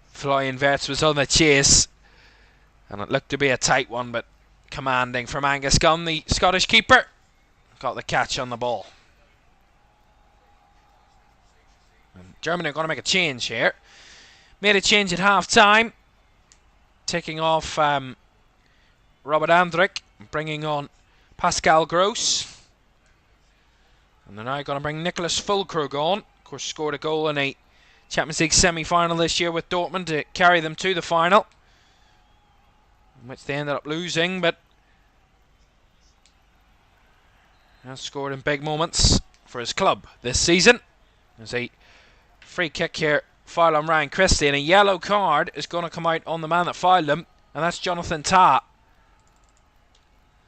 Florian Wirtz was on the chase. And it looked to be a tight one, but commanding from Angus Gunn, the Scottish keeper. Got the catch on the ball. And Germany are going to make a change here. Made a change at half time. Taking off Robert Andrich, bringing on Pascal Gross. And they're now going to bring Nicholas Füllkrug on. Of course, scored a goal in a Champions League semi-final this year with Dortmund to carry them to the final, in which they ended up losing, but has scored in big moments for his club this season. There's a free kick here, foul on Ryan Christie, and a yellow card is going to come out on the man that fouled him, and that's Jonathan Tah.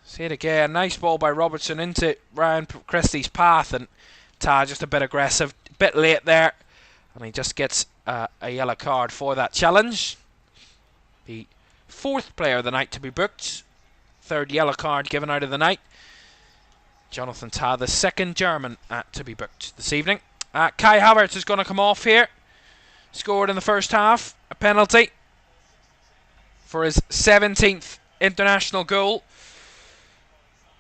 See it again, nice ball by Robertson into Ryan Christie's path, and Tah just a bit aggressive, a bit late there, and he just gets a yellow card for that challenge. The 4th player of the night to be booked, 3rd yellow card given out of the night. Jonathan Tah, the 2nd German to be booked this evening. Kai Havertz is going to come off here. Scored in the first half, a penalty for his 17th international goal.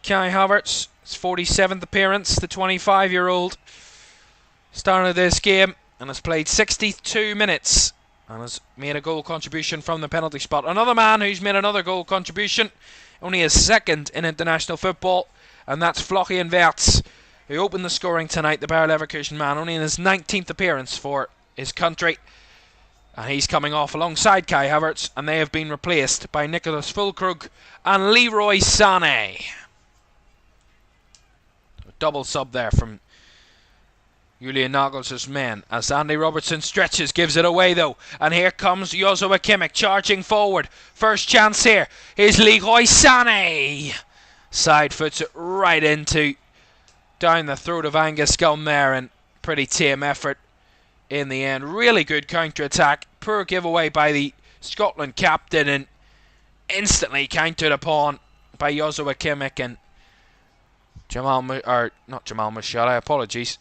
Kai Havertz, his 47th appearance, the 25-year-old, started this game and has played 62 minutes and has made a goal contribution from the penalty spot. Another man who's made another goal contribution, only his 2nd in international football, and that's Flochi and Wirtz, who opened the scoring tonight, the Bayer Leverkusen man, only in his 19th appearance for his country. And he's coming off alongside Kai Havertz, and they have been replaced by Nicholas Füllkrug and Leroy Sané. Double sub there from Julian Nagelsmann's men as Andy Robertson stretches, gives it away though, and here comes Joshua Kimmich charging forward. First chance here. Here's Leroy Sané. Side foots it right into down the throat of Angus Gunn there, and pretty tame effort in the end. Really good counter-attack. Poor giveaway by the Scotland captain, and instantly countered upon by Joshua Kimmich, and not Jamal Musiala, apologies.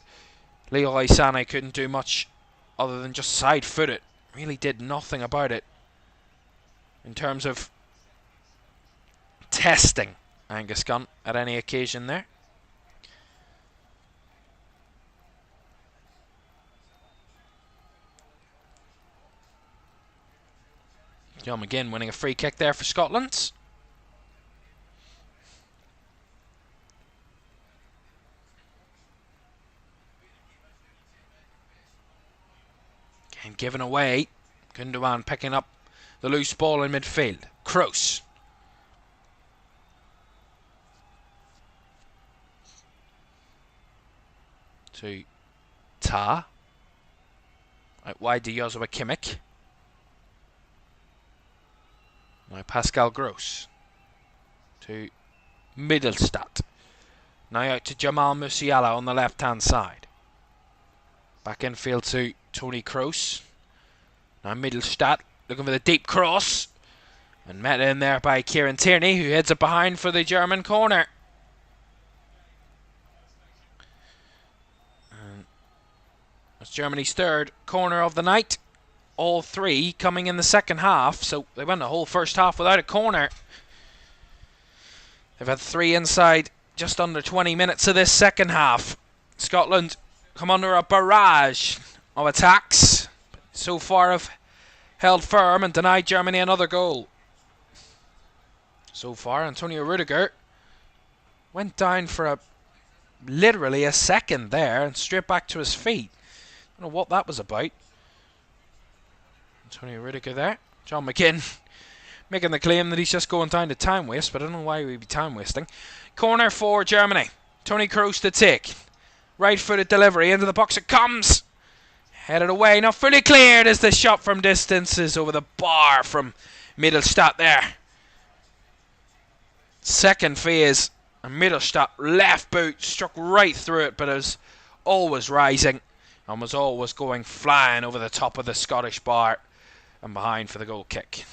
Leroy Sané couldn't do much other than just side-foot it. Really did nothing about it in terms of testing Angus Gunn at any occasion there. John McGinn winning a free kick there for Scotland. Game given away. Gundogan picking up the loose ball in midfield. Kroos. To Ta. Out wide to Joshua Kimmich. Now Pascal Gross to Mittelstadt. Now out to Jamal Musiala on the left hand side. Back infield to Toni Kroos. Now Mittelstadt looking for the deep cross. And met in there by Kieran Tierney, who heads it behind for the German corner. And that's Germany's third corner of the night. All three coming in the second half, so they went the whole first half without a corner. They've had three inside just under 20 minutes of this second half. Scotland come under a barrage of attacks, but so far have held firm and denied Germany another goal. So far, Antonio Rudiger went down for literally a second there and straight back to his feet. I don't know what that was about. Antonio Rudiger there. John McGinn making the claim that he's just going down to time waste, but I don't know why we'd be time wasting. Corner for Germany. Toni Kroos to take. Right-footed delivery into the box. It comes. Headed away. Not fully cleared as the shot from distance is over the bar from Mittelstadt there. Second phase. And Mittelstadt left boot struck right through it, but it was always rising and was always going flying over the top of the Scottish bar and behind for the goal kick.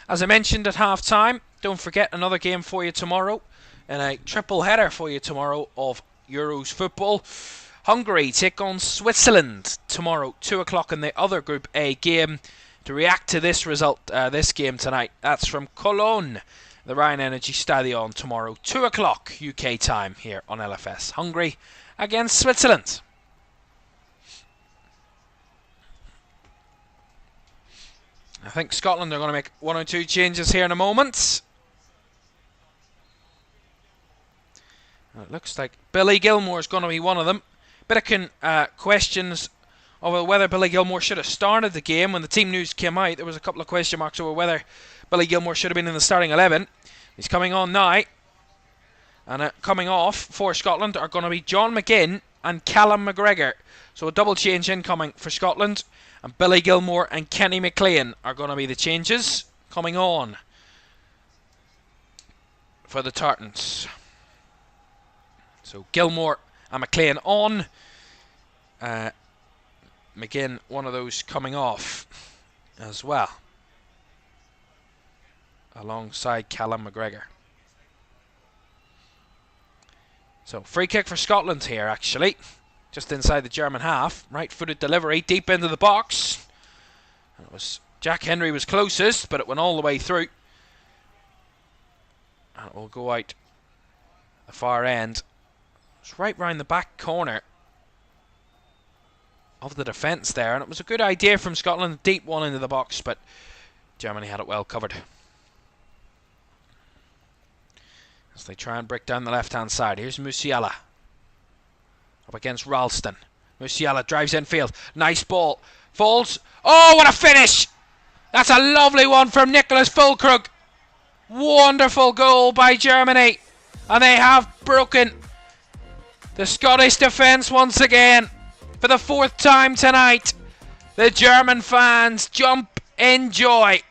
As I mentioned at half time, don't forget another game for you tomorrow and a triple header for you tomorrow of Euros football. Hungary take on Switzerland tomorrow, 2 o'clock in the other Group A game. To react to this result, this game tonight, that's from Cologne, the Rhine Energy Stadion tomorrow, 2 o'clock UK time here on LFS. Hungary against Switzerland. I think Scotland are going to make 1 or 2 changes here in a moment. It looks like Billy Gilmour is going to be one of them. Bit of questions over whether Billy Gilmour should have started the game. When the team news came out, there was a couple of question marks over whether Billy Gilmour should have been in the starting 11. He's coming on now. And coming off for Scotland are going to be John McGinn and Callum McGregor. So a double change incoming for Scotland. And Billy Gilmour and Kenny McLean are going to be the changes coming on for the Tartans. So Gilmour and McLean on. McGinn, one of those coming off as well, alongside Callum McGregor. So free kick for Scotland here, actually, just inside the German half. Right-footed delivery deep into the box. And it was Jack Henry was closest, but it went all the way through. And it will go out the far end. It's right round the back corner of the defence there, and it was a good idea from Scotland, a deep one into the box, but Germany had it well covered. As they try and break down the left-hand side, here's Musiala up against Ralston. Musiala drives infield, nice ball, falls. Oh, what a finish! That's a lovely one from Nicholas Füllkrug. Wonderful goal by Germany, and they have broken the Scottish defence once again. For the 4th time tonight, the German fans jump in joy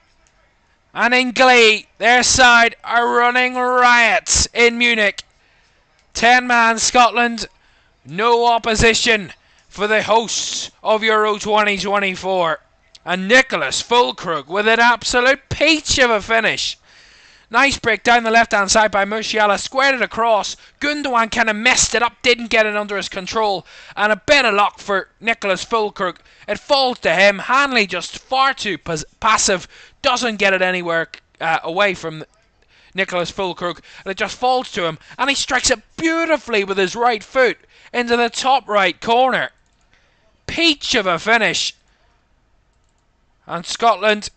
And in glee, their side are running riot in Munich. 10-man Scotland, no opposition for the hosts of Euro 2024. And Nicholas Füllkrug with an absolute peach of a finish. Nice break down the left-hand side by Musiala, squared it across. Gundogan kind of messed it up, didn't get it under his control. And a bit of luck for Nicholas Füllkrug. It falls to him. Hanley just far too passive, doesn't get it anywhere away from Nicholas Füllkrug. And it just falls to him. And he strikes it beautifully with his right foot into the top right corner. Peach of a finish. And Scotland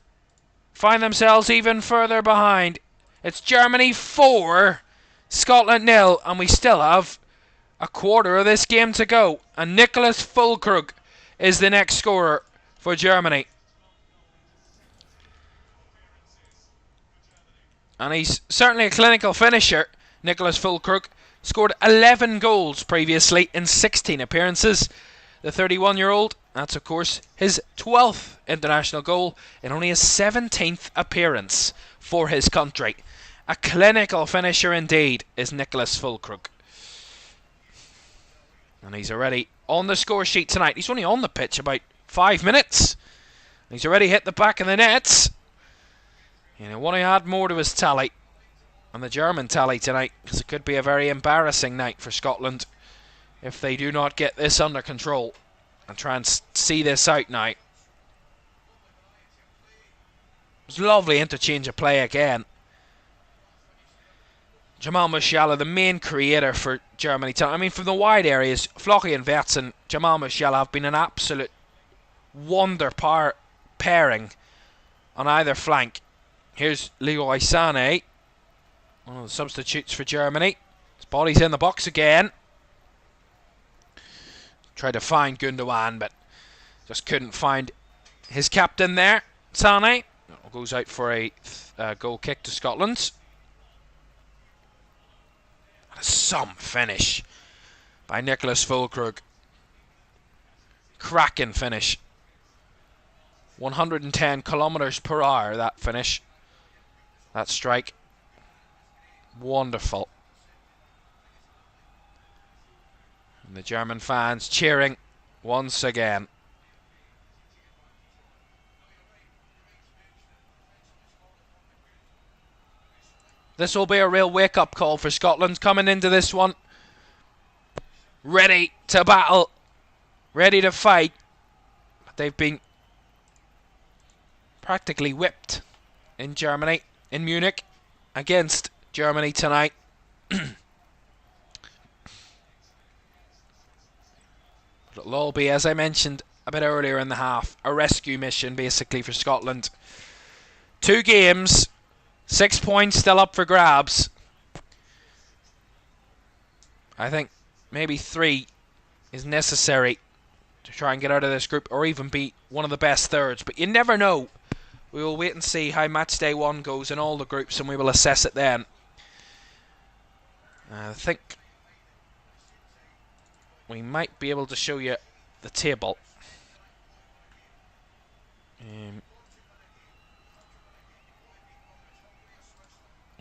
find themselves even further behind. It's Germany 4, Scotland 0, and we still have a quarter of this game to go. And Nicholas Füllkrug is the next scorer for Germany. And he's certainly a clinical finisher. Nicholas Füllkrug scored 11 goals previously in 16 appearances. The 31-year-old, that's of course his 12th international goal in only his 17th appearance for his country. A clinical finisher indeed is Nicholas Füllkrug. And he's already on the score sheet tonight. He's only on the pitch about 5 minutes. He's already hit the back of the nets. And I want to add more to his tally on the German tally tonight, because it could be a very embarrassing night for Scotland if they do not get this under control and try and see this out now. It was a lovely interchange of play again. Jamal Musiala, the main creator for Germany tonight. I mean, from the wide areas, Flocky and Wirtz and Jamal Musiala have been an absolute wonder pairing on either flank. Here's Leroy Sané, one of the substitutes for Germany. His body's in the box again. Tried to find Gundogan, but just couldn't find his captain there. Sané goes out for a goal kick to Scotland. Some finish by Nicholas Füllkrug. Cracking finish. 110 kilometers per hour, that finish. That strike. Wonderful. And the German fans cheering once again. This will be a real wake-up call for Scotland coming into this one. Ready to battle. Ready to fight. But they've been practically whipped in Germany, in Munich, against Germany tonight. But it'll all be, as I mentioned a bit earlier in the half, a rescue mission basically for Scotland. 2 games, 6 points still up for grabs. I think maybe 3 is necessary to try and get out of this group, or even be one of the best thirds. But you never know. We will wait and see how match day 1 goes in all the groups, and we will assess it then. I think we might be able to show you the table.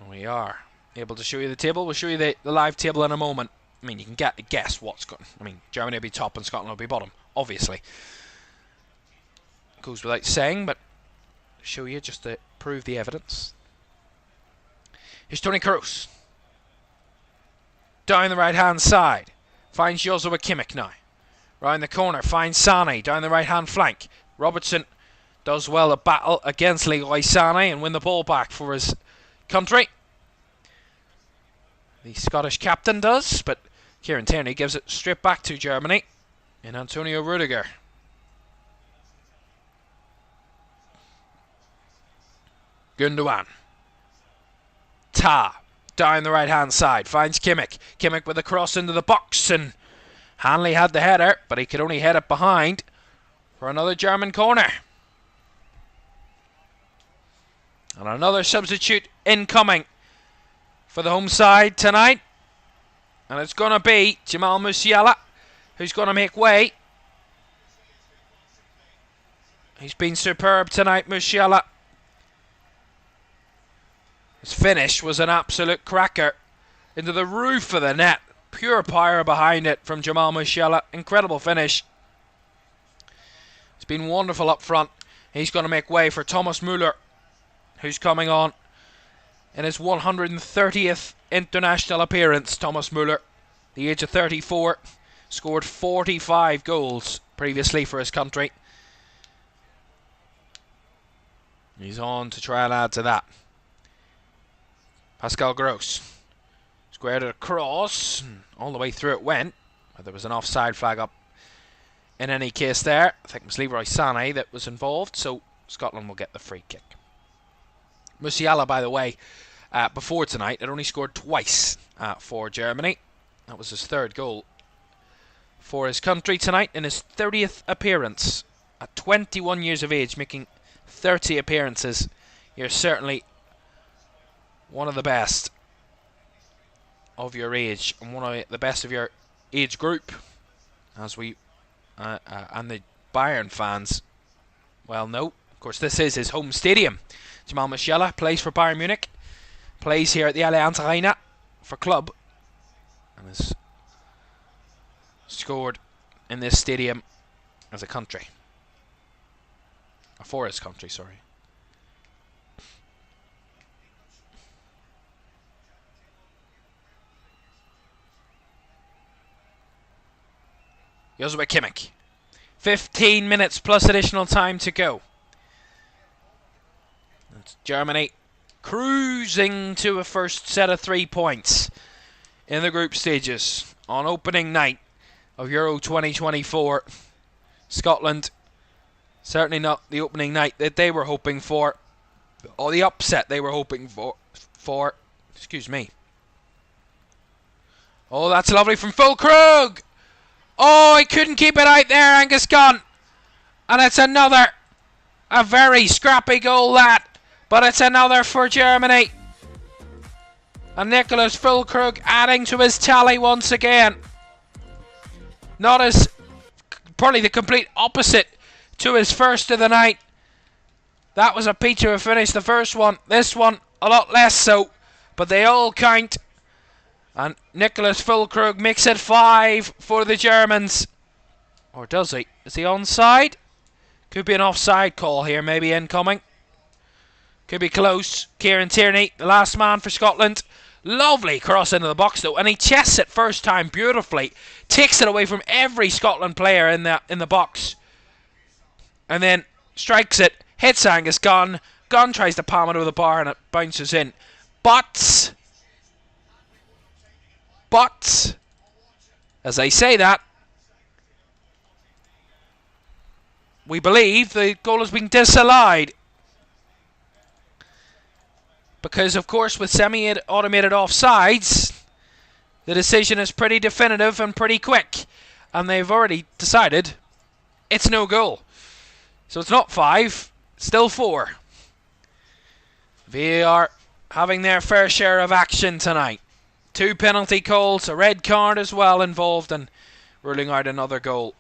We are able to show you the table. We'll show you the live table in a moment. I mean, you can guess what's going. I mean, Germany will be top and Scotland will be bottom, obviously. Goes without saying, but show you just to prove the evidence. Here's Toni Kroos. Down the right-hand side. Finds Joshua Kimmich now. Round the corner, finds Sané down the right-hand flank. Robertson does well a battle against Leroy Sané and win the ball back for his country. The Scottish captain does, but Kieran Tierney gives it straight back to Germany in Antonio Rudiger. Gundogan. Ta. Down the right-hand side. Finds Kimmich. Kimmich with a cross into the box, and Hanley had the header, but he could only head it behind for another German corner. And another substitute incoming for the home side tonight. And it's going to be Jamal Musiala, who's going to make way. He's been superb tonight, Musiala. His finish was an absolute cracker into the roof of the net. Pure power behind it from Jamal Musiala. Incredible finish. It's been wonderful up front. He's going to make way for Thomas Müller, who's coming on in his 130th international appearance. Thomas Müller, the age of 34, scored 45 goals previously for his country. He's on to try and add to that. Pascal Gross squared it across, all the way through it went. There was an offside flag up in any case there. I think it was Leroy Sané that was involved, so Scotland will get the free kick. Musiala, by the way, before tonight, had only scored twice for Germany. That was his third goal for his country tonight in his 30th appearance. At 21 years of age, making 30 appearances. You're certainly one of the best of your age, and one of the best of your age group, as we and the Bayern fans well know. Of course, this is his home stadium. Jamal Musiala plays for Bayern Munich, plays here at the Allianz Arena for club, and has scored in this stadium as a country, for his country, sorry. Joshua Kimmich. 15 minutes plus additional time to go. That's Germany cruising to a first set of 3 points in the group stages on opening night of Euro 2024. Scotland, certainly not the opening night that they were hoping for, or the upset they were hoping for. Excuse me. Oh, that's lovely from Füllkrug. Oh, he couldn't keep it out there, Angus Gunn. And it's another, a very scrappy goal that, but it's another for Germany. And Nicholas Füllkrug adding to his tally once again. Not as, probably the complete opposite to his first of the night. That was a peach of a finish, the first one. This one, a lot less so, but they all count. And Nicholas Füllkrug makes it 5 for the Germans. Or does he? Is he onside? Could be an offside call here, maybe incoming. Could be close. Kieran Tierney, the last man for Scotland. Lovely cross into the box though, and he chests it first time beautifully. Takes it away from every Scotland player in the box. And then strikes it, hits Angus Gunn. Gunn tries to palm it over the bar and it bounces in. But, as I say that, we believe the goal has been disallowed. Because, of course, with semi-automated offsides, the decision is pretty definitive and pretty quick. And they've already decided it's no goal. So it's not 5, still 4. VAR having their fair share of action tonight. 2 penalty calls, a red card as well involved, and ruling out another goal.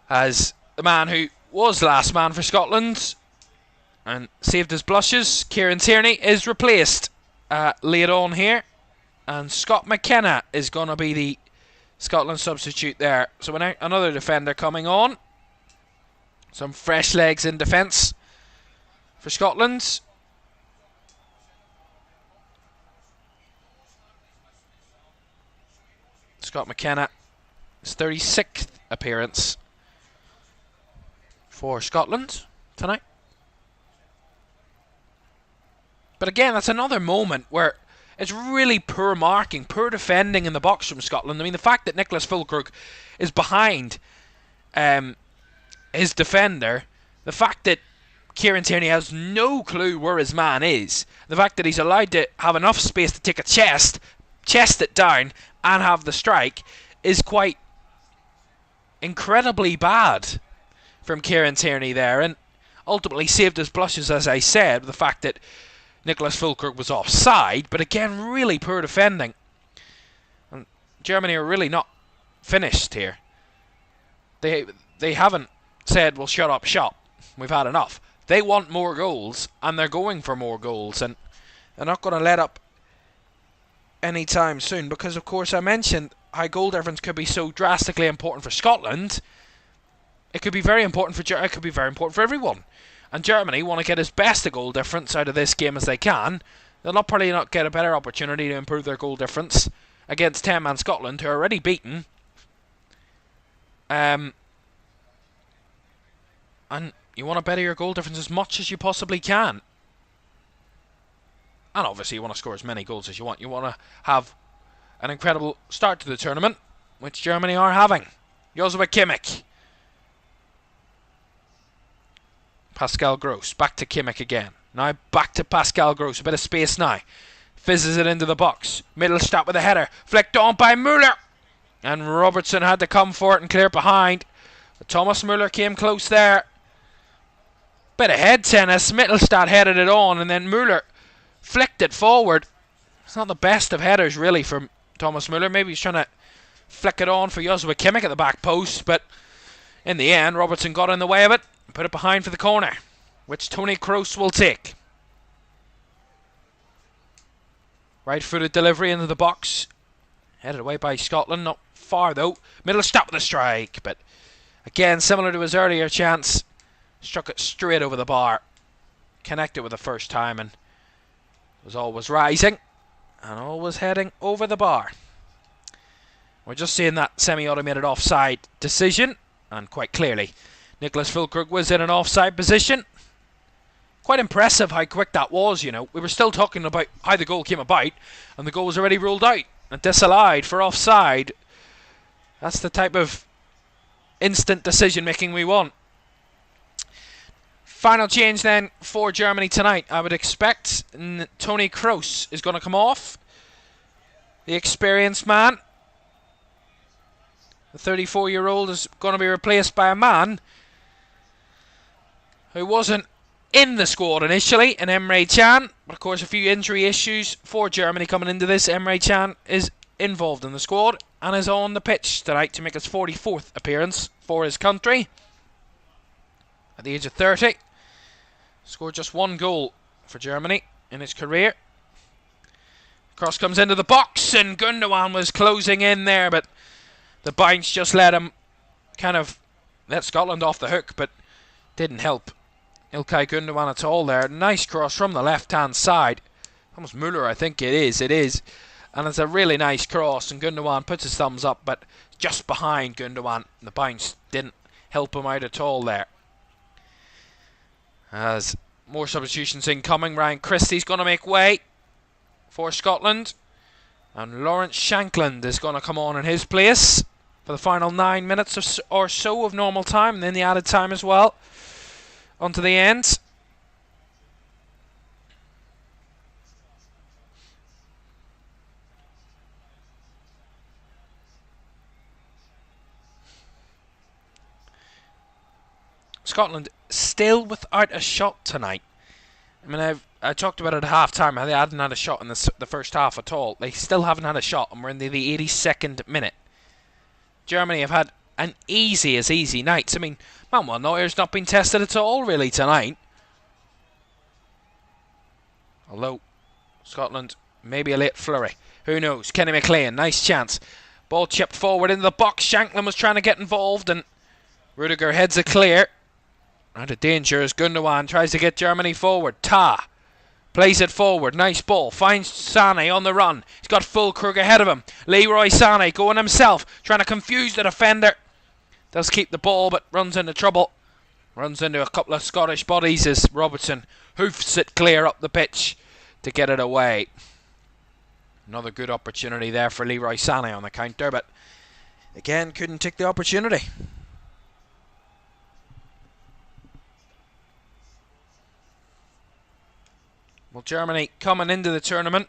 As the man who was last man for Scotland and saved his blushes, Kieran Tierney, is replaced late on here. And Scott McKenna is going to be the Scotland substitute there. So another defender coming on. Some fresh legs in defence for Scotland. Scott McKenna, his 36th appearance for Scotland tonight. But again, that's another moment where it's really poor marking, poor defending in the box from Scotland. I mean, the fact that Nicholas Füllkrug is behind his defender, the fact that Kieran Tierney has no clue where his man is, the fact that he's allowed to have enough space to take a chest it down and have the strike is quite incredibly bad from Kieran Tierney there, and ultimately saved his blushes, as I said, with the fact that Nicholas Füllkrug was offside. But again, really poor defending. And Germany are really not finished here. They haven't said, well, shut up shop, we've had enough. They want more goals, and they're going for more goals, and they're not going to let up anytime soon, because of course I mentioned how goal difference could be so drastically important for Scotland. It could be very important for Germany. It could be very important for everyone. And Germany want to get as best a goal difference out of this game as they can. They'll probably not get a better opportunity to improve their goal difference against 10-man Scotland, who are already beaten. And you want to better your goal difference as much as you possibly can. And obviously you want to score as many goals as you want. You want to have an incredible start to the tournament, which Germany are having. Joshua Kimmich. Pascal Gross. Back to Kimmich again. Now back to Pascal Gross. A bit of space now. Fizzes it into the box. Mittelstadt with a header. Flicked on by Müller. And Robertson had to come for it and clear it behind. But Thomas Müller came close there. Bit of head tennis. Mittelstadt headed it on, and then Müller flicked it forward. It's not the best of headers really from Thomas Müller. Maybe he's trying to flick it on for Joshua Kimmich at the back post, but in the end Robertson got in the way of it and put it behind for the corner, which Toni Kroos will take. Right footed delivery into the box. Headed away by Scotland, not far though. Mittelstadt with a strike, but again similar to his earlier chance, struck it straight over the bar. Connected with the first time and was always rising and always heading over the bar. We're just seeing that semi-automated offside decision, and quite clearly Nicholas Füllkrug was in an offside position. Quite impressive how quick that was, you know. We were still talking about how the goal came about, and the goal was already ruled out and disallowed for offside. That's the type of instant decision making we want. Final change then for Germany tonight. I would expect Toni Kroos is going to come off. The experienced man. The 34-year-old is going to be replaced by a man who wasn't in the squad initially, in Emre Can. But of course a few injury issues for Germany coming into this. Emre Can is involved in the squad and is on the pitch tonight to make his 44th appearance for his country. At the age of 30. Scored just one goal for Germany in his career. Cross comes into the box and Gundogan was closing in there, but the bounce just let Scotland off the hook, but didn't help Ilkay Gundogan at all there. Nice cross from the left-hand side. Thomas Müller, I think it is. And it's a really nice cross, and Gundogan puts his thumbs up, but just behind Gundogan. The bounce didn't help him out at all there. As more substitutions incoming, Ryan Christie's going to make way for Scotland. And Lawrence Shankland is going to come on in his place for the final 9 minutes or so of normal time, and then the added time as well. On to the end. Scotland still without a shot tonight. I mean, I talked about it at half-time, how they hadn't had a shot in the first half at all. They still haven't had a shot, and we're in the 82nd minute. Germany have had an easy as easy nights. I mean, Manuel Neuer's not been tested at all, really, tonight. Although, Scotland, maybe a late flurry. Who knows? Kenny McLean, nice chance. Ball chipped forward into the box. Shankland was trying to get involved, and Rudiger heads it clear. Out of danger as Gundogan tries to get Germany forward. Ta plays it forward. Nice ball. Finds Sané on the run. He's got Füllkrug ahead of him. Leroy Sané going himself. Trying to confuse the defender. Does keep the ball but runs into trouble. Runs into a couple of Scottish bodies as Robertson hoofs it clear up the pitch to get it away. Another good opportunity there for Leroy Sané on the counter, but again couldn't take the opportunity. Well, Germany coming into the tournament,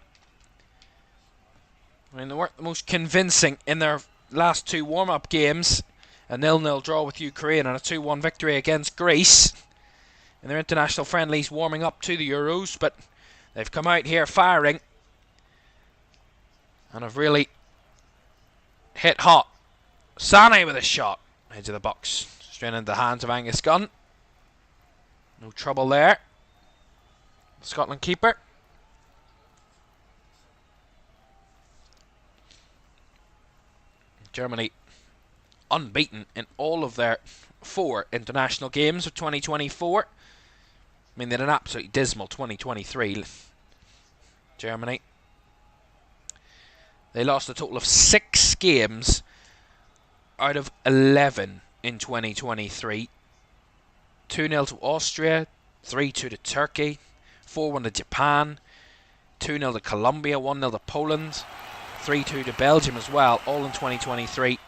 I mean, they weren't the most convincing in their last two warm-up games. A 0-0 draw with Ukraine and a 2-1 victory against Greece in their international friendlies warming up to the Euros, but they've come out here firing and have really hit hot. Sané with a shot. Edge of the box. Straight into the hands of Angus Gunn. No trouble there. Scotland keeper. Germany unbeaten in all of their 4 international games of 2024. I mean, they had an absolutely dismal 2023. Germany. They lost a total of 6 games out of 11 in 2023. 2-0 to Austria, 3-2 to Turkey, 4-1 to Japan, 2-0 to Colombia, 1-0 to Poland, 3-2 to Belgium as well, all in 2023.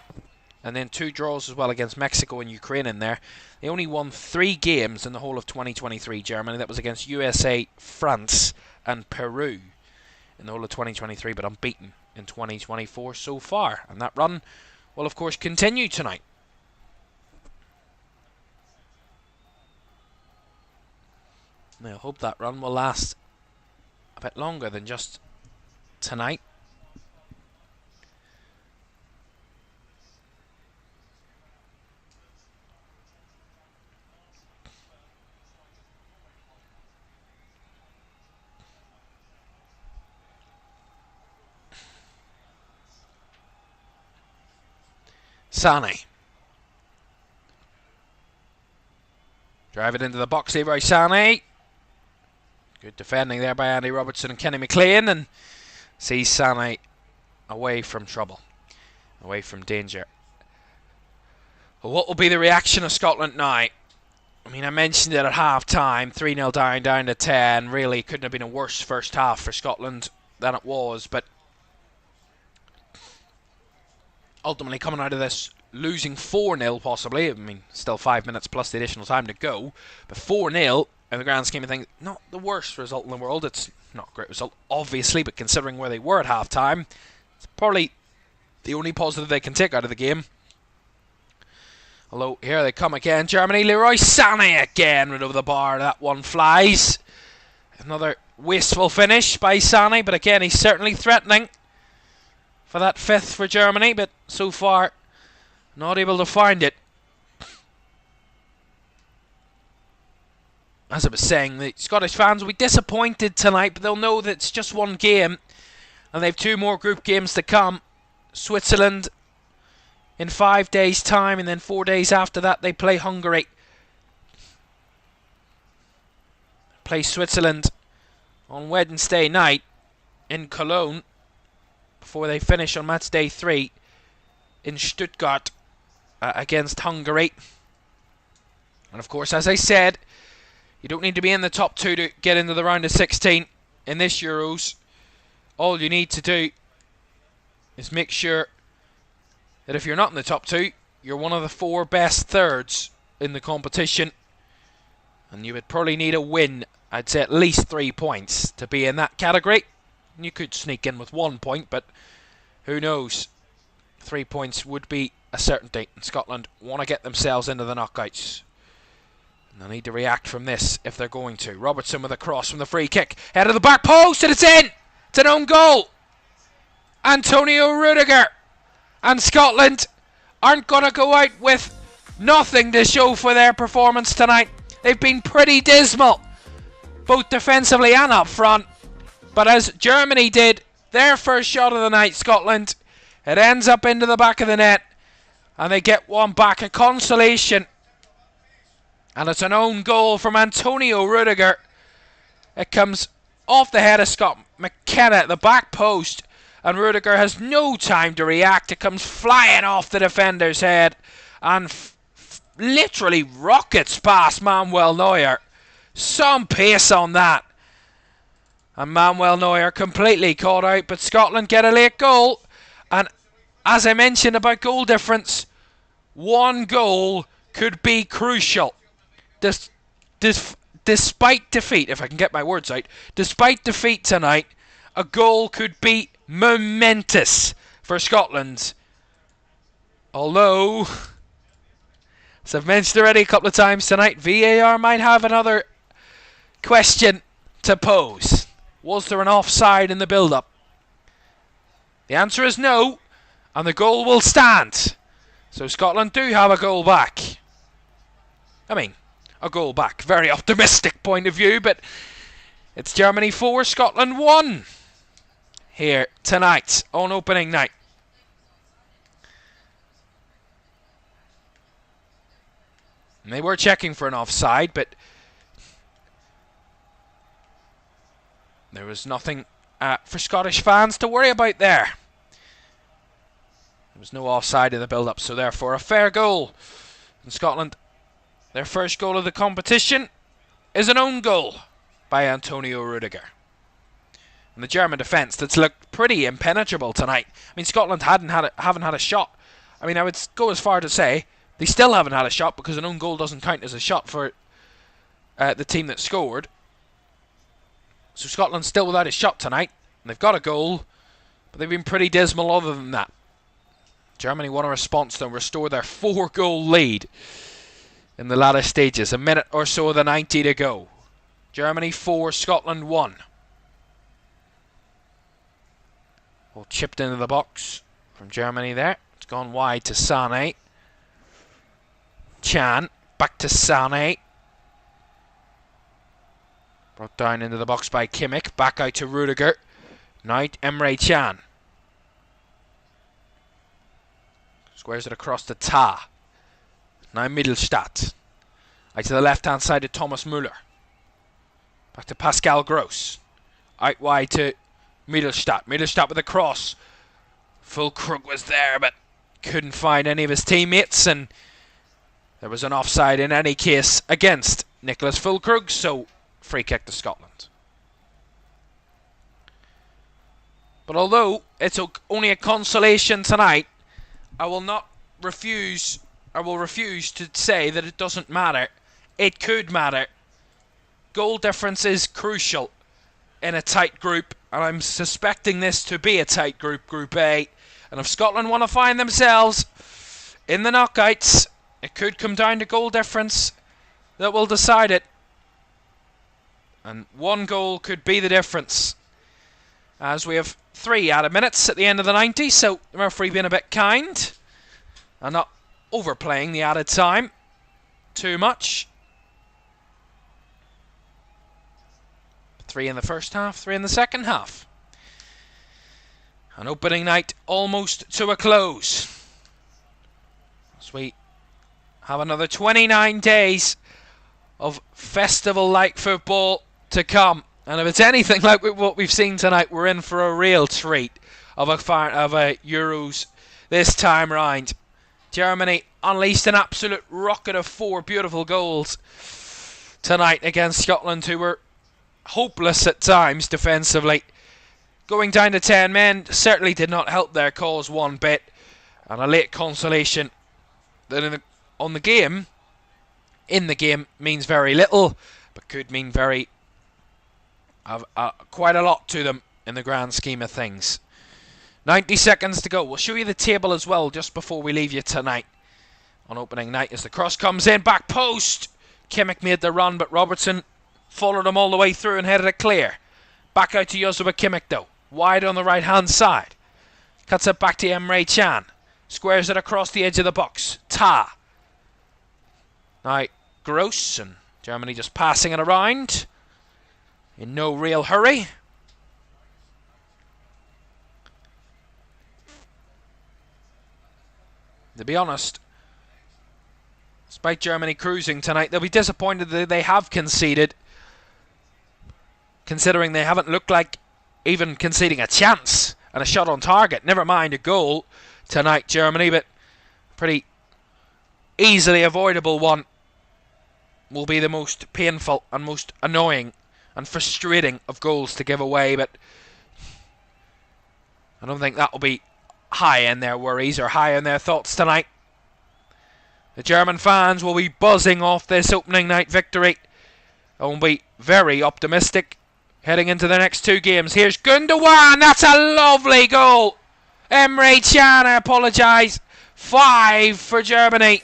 And then 2 draws as well against Mexico and Ukraine in there. They only won 3 games in the whole of 2023, Germany. That was against USA, France and Peru in the whole of 2023, but unbeaten in 2024 so far. And that run will, of course, continue tonight. Now, I hope that run will last a bit longer than just tonight. Sané. Drive it into the box here by Sané. Good defending there by Andy Robertson and Kenny McLean, and sees Sané away from trouble, away from danger. Well, what will be the reaction of Scotland now? I mean, I mentioned it at half-time, 3-0 down to 10. Really couldn't have been a worse first half for Scotland than it was, but ultimately coming out of this losing 4-0 possibly. I mean, still 5 minutes plus the additional time to go, but 4-0 in the grand scheme of things, not the worst result in the world. It's not a great result, obviously, but considering where they were at half-time, it's probably the only positive they can take out of the game. Although, here they come again. Germany, Leroy Sané again, right over the bar. That one flies. Another wasteful finish by Sané, but again, he's certainly threatening for that 5th for Germany, but so far, not able to find it. As I was saying, the Scottish fans will be disappointed tonight, but they'll know that it's just one game, and they have 2 more group games to come. Switzerland in 5 days' time, and then 4 days after that they play Hungary. Play Switzerland on Wednesday night in Cologne before they finish on match day 3 in Stuttgart against Hungary. And of course, as I said, you don't need to be in the top 2 to get into the round of 16 in this Euros. All you need to do is make sure that if you're not in the top 2, you're one of the 4 best thirds in the competition. And you would probably need a win, I'd say at least 3 points to be in that category. You could sneak in with 1 point, but who knows? 3 points would be a certainty. And Scotland want to get themselves into the knockouts. And they'll need to react from this if they're going to. Robertson with a cross from the free kick. Head of the back post, and it's in! It's an own goal! Antonio Rudiger! And Scotland aren't going to go out with nothing to show for their performance tonight. They've been pretty dismal, both defensively and up front. But as Germany did their first shot of the night, Scotland, it ends up into the back of the net. And they get one back, a consolation. And it's an own goal from Antonio Rudiger. It comes off the head of Scott McKenna at the back post. And Rudiger has no time to react. It comes flying off the defender's head. And literally rockets past Manuel Neuer. Some pace on that. And Manuel Neuer completely caught out. But Scotland get a late goal. And as I mentioned about goal difference, 1 goal could be crucial. Despite defeat, if I can get my words out, despite defeat tonight, a goal could be momentous for Scotland. Although, as I've mentioned already a couple of times tonight, VAR might have another question to pose. Was there an offside in the build-up? The answer is no, and the goal will stand. So Scotland do have a goal back. I mean, a goal back. Very optimistic point of view, but it's Germany 4, Scotland 1 here tonight on opening night. And they were checking for an offside, but there was nothing for Scottish fans to worry about there. There was no offside in the build-up, so therefore a fair goal. And Scotland, their first goal of the competition is an own goal by Antonio Rudiger. And the German defence that's looked pretty impenetrable tonight. I mean, Scotland haven't had a shot. I mean, I would go as far to say they still haven't had a shot, because an own goal doesn't count as a shot for the team that scored. So Scotland's still without a shot tonight. And they've got a goal, but they've been pretty dismal other than that. Germany want a response to restore their 4-goal lead in the latter stages. A minute or so of the 90 to go. Germany 4, Scotland 1. Well, chipped into the box from Germany there. It's gone wide to Sané. Can, back to Sané. Brought down into the box by Kimmich. Back out to Rudiger. Now Emre Can. Squares it across to Ta. Now Mittelstadt. Out to the left-hand side to Thomas Müller. Back to Pascal Gross. Out wide to Mittelstadt. Mittelstadt with a cross. Füllkrug was there, but couldn't find any of his teammates, and there was an offside in any case against Nicholas Füllkrug, so free kick to Scotland. But although it's only a consolation tonight, I will refuse to say that it doesn't matter. It could matter. Goal difference is crucial in a tight group, and I'm suspecting this to be a tight group, Group A. And if Scotland want to find themselves in the knockouts, it could come down to goal difference that will decide it. And one goal could be the difference, as we have 3 added minutes at the end of the 90, so the referee being a bit kind and not overplaying the added time too much. 3 in the first half, 3 in the second half. An opening night almost to a close, as we have another 29 days of festival-like football to come. And if it's anything like what we've seen tonight, we're in for a real treat of a Euros this time round. Germany unleashed an absolute rocket of 4 beautiful goals tonight against Scotland, who were hopeless at times defensively. Going down to 10 men certainly did not help their cause one bit, and a late consolation that in the game means very little, but could mean quite a lot to them in the grand scheme of things. 90 seconds to go. We'll show you the table as well just before we leave you tonight on opening night, as the cross comes in, back post. Kimmich made the run, but Robertson followed him all the way through and headed it clear. Back out to Joshua Kimmich though, wide on the right hand side. Cuts it back to Emre Can. Squares it across the edge of the box. Ta. Now Gross, and Germany just passing it around in no real hurry. To be honest, despite Germany cruising tonight, they'll be disappointed that they have conceded, considering they haven't looked like even conceding a chance and a shot on target. Never mind a goal tonight, Germany, but pretty easily avoidable one will be the most painful and most annoying and frustrating of goals to give away. But I don't think that will be high in their worries or high in their thoughts tonight. The German fans will be buzzing off this opening night victory and will be very optimistic heading into the next 2 games. Here's Gundogan. That's a lovely goal. Emre Can, I apologise. 5 for Germany.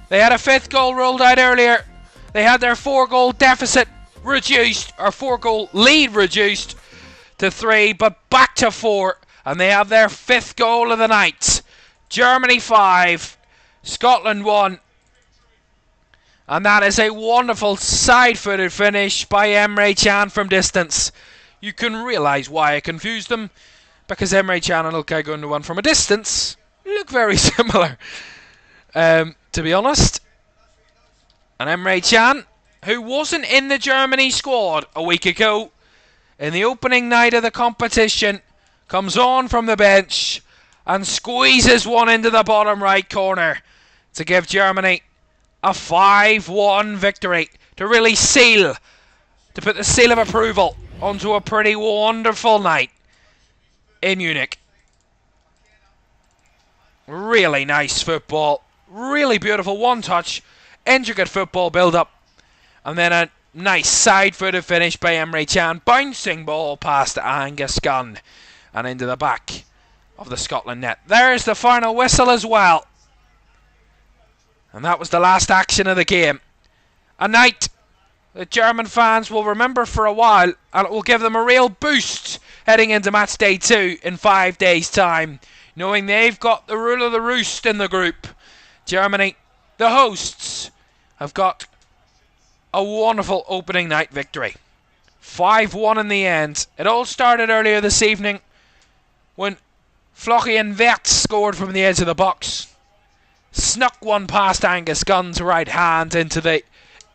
They had a 5th goal rolled out earlier. They had their 4-goal deficit reduced, or 4-goal lead reduced to 3, but back to 4. And they have their 5th goal of the night. Germany 5, Scotland 1. And that is a wonderful side-footed finish by Emre Can from distance. You can realise why I confused them, because Emre Can and Ilkay Gundogan from a distance look very similar, to be honest. And Emre Can, who wasn't in the Germany squad a week ago, in the opening night of the competition, comes on from the bench and squeezes one into the bottom right corner to give Germany a 5-1 victory, to really put the seal of approval onto a pretty wonderful night in Munich. Really nice football, really beautiful one-touch, intricate football build-up, and then a nice side-footed finish by Emre Can, bouncing ball past Angus Gunn and into the back of the Scotland net. There's the final whistle as well. And that was the last action of the game. A night that German fans will remember for a while, and it will give them a real boost heading into match day 2 in 5 days' time, knowing they've got the rule of the roost in the group. Germany, the hosts, have got a wonderful opening night victory. 5-1 in the end. It all started earlier this evening when Florian Wirtz scored from the edge of the box. Snuck one past Angus Gunn's right hand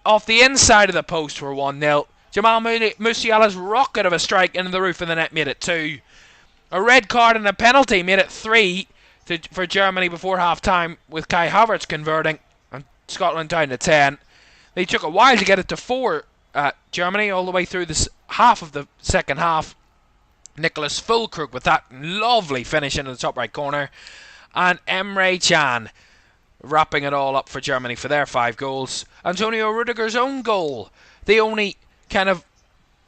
off the inside of the post for 1-0. Jamal Musiala's rocket of a strike into the roof of the net made it 2. A red card and a penalty made it 3 for Germany before half-time, with Kai Havertz converting and Scotland down to 10. They took a while to get it to 4, Germany, all the way through this half of the second half. Nicholas Füllkrug with that lovely finish into the top right corner. And Emre Can wrapping it all up for Germany for their 5 goals. Antonio Rudiger's own goal, the only kind of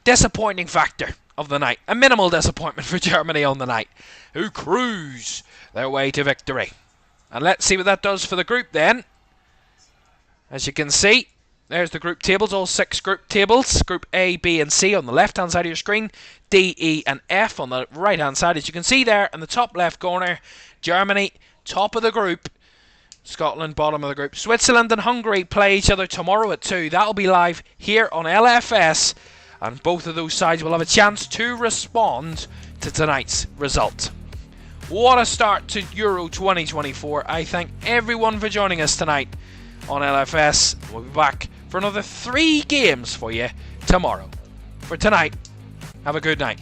disappointing factor of the night. A minimal disappointment for Germany on the night, who cruise their way to victory. And let's see what that does for the group then. As you can see, there's the group tables, all 6 group tables. Group A, B and C on the left-hand side of your screen. D, E and F on the right-hand side. As you can see there in the top left corner, Germany, top of the group. Scotland, bottom of the group. Switzerland and Hungary play each other tomorrow at 2. That'll be live here on LFS. And both of those sides will have a chance to respond to tonight's result. What a start to Euro 2024. I thank everyone for joining us tonight on LFS. We'll be back for another 3 games for you tomorrow. For tonight, have a good night.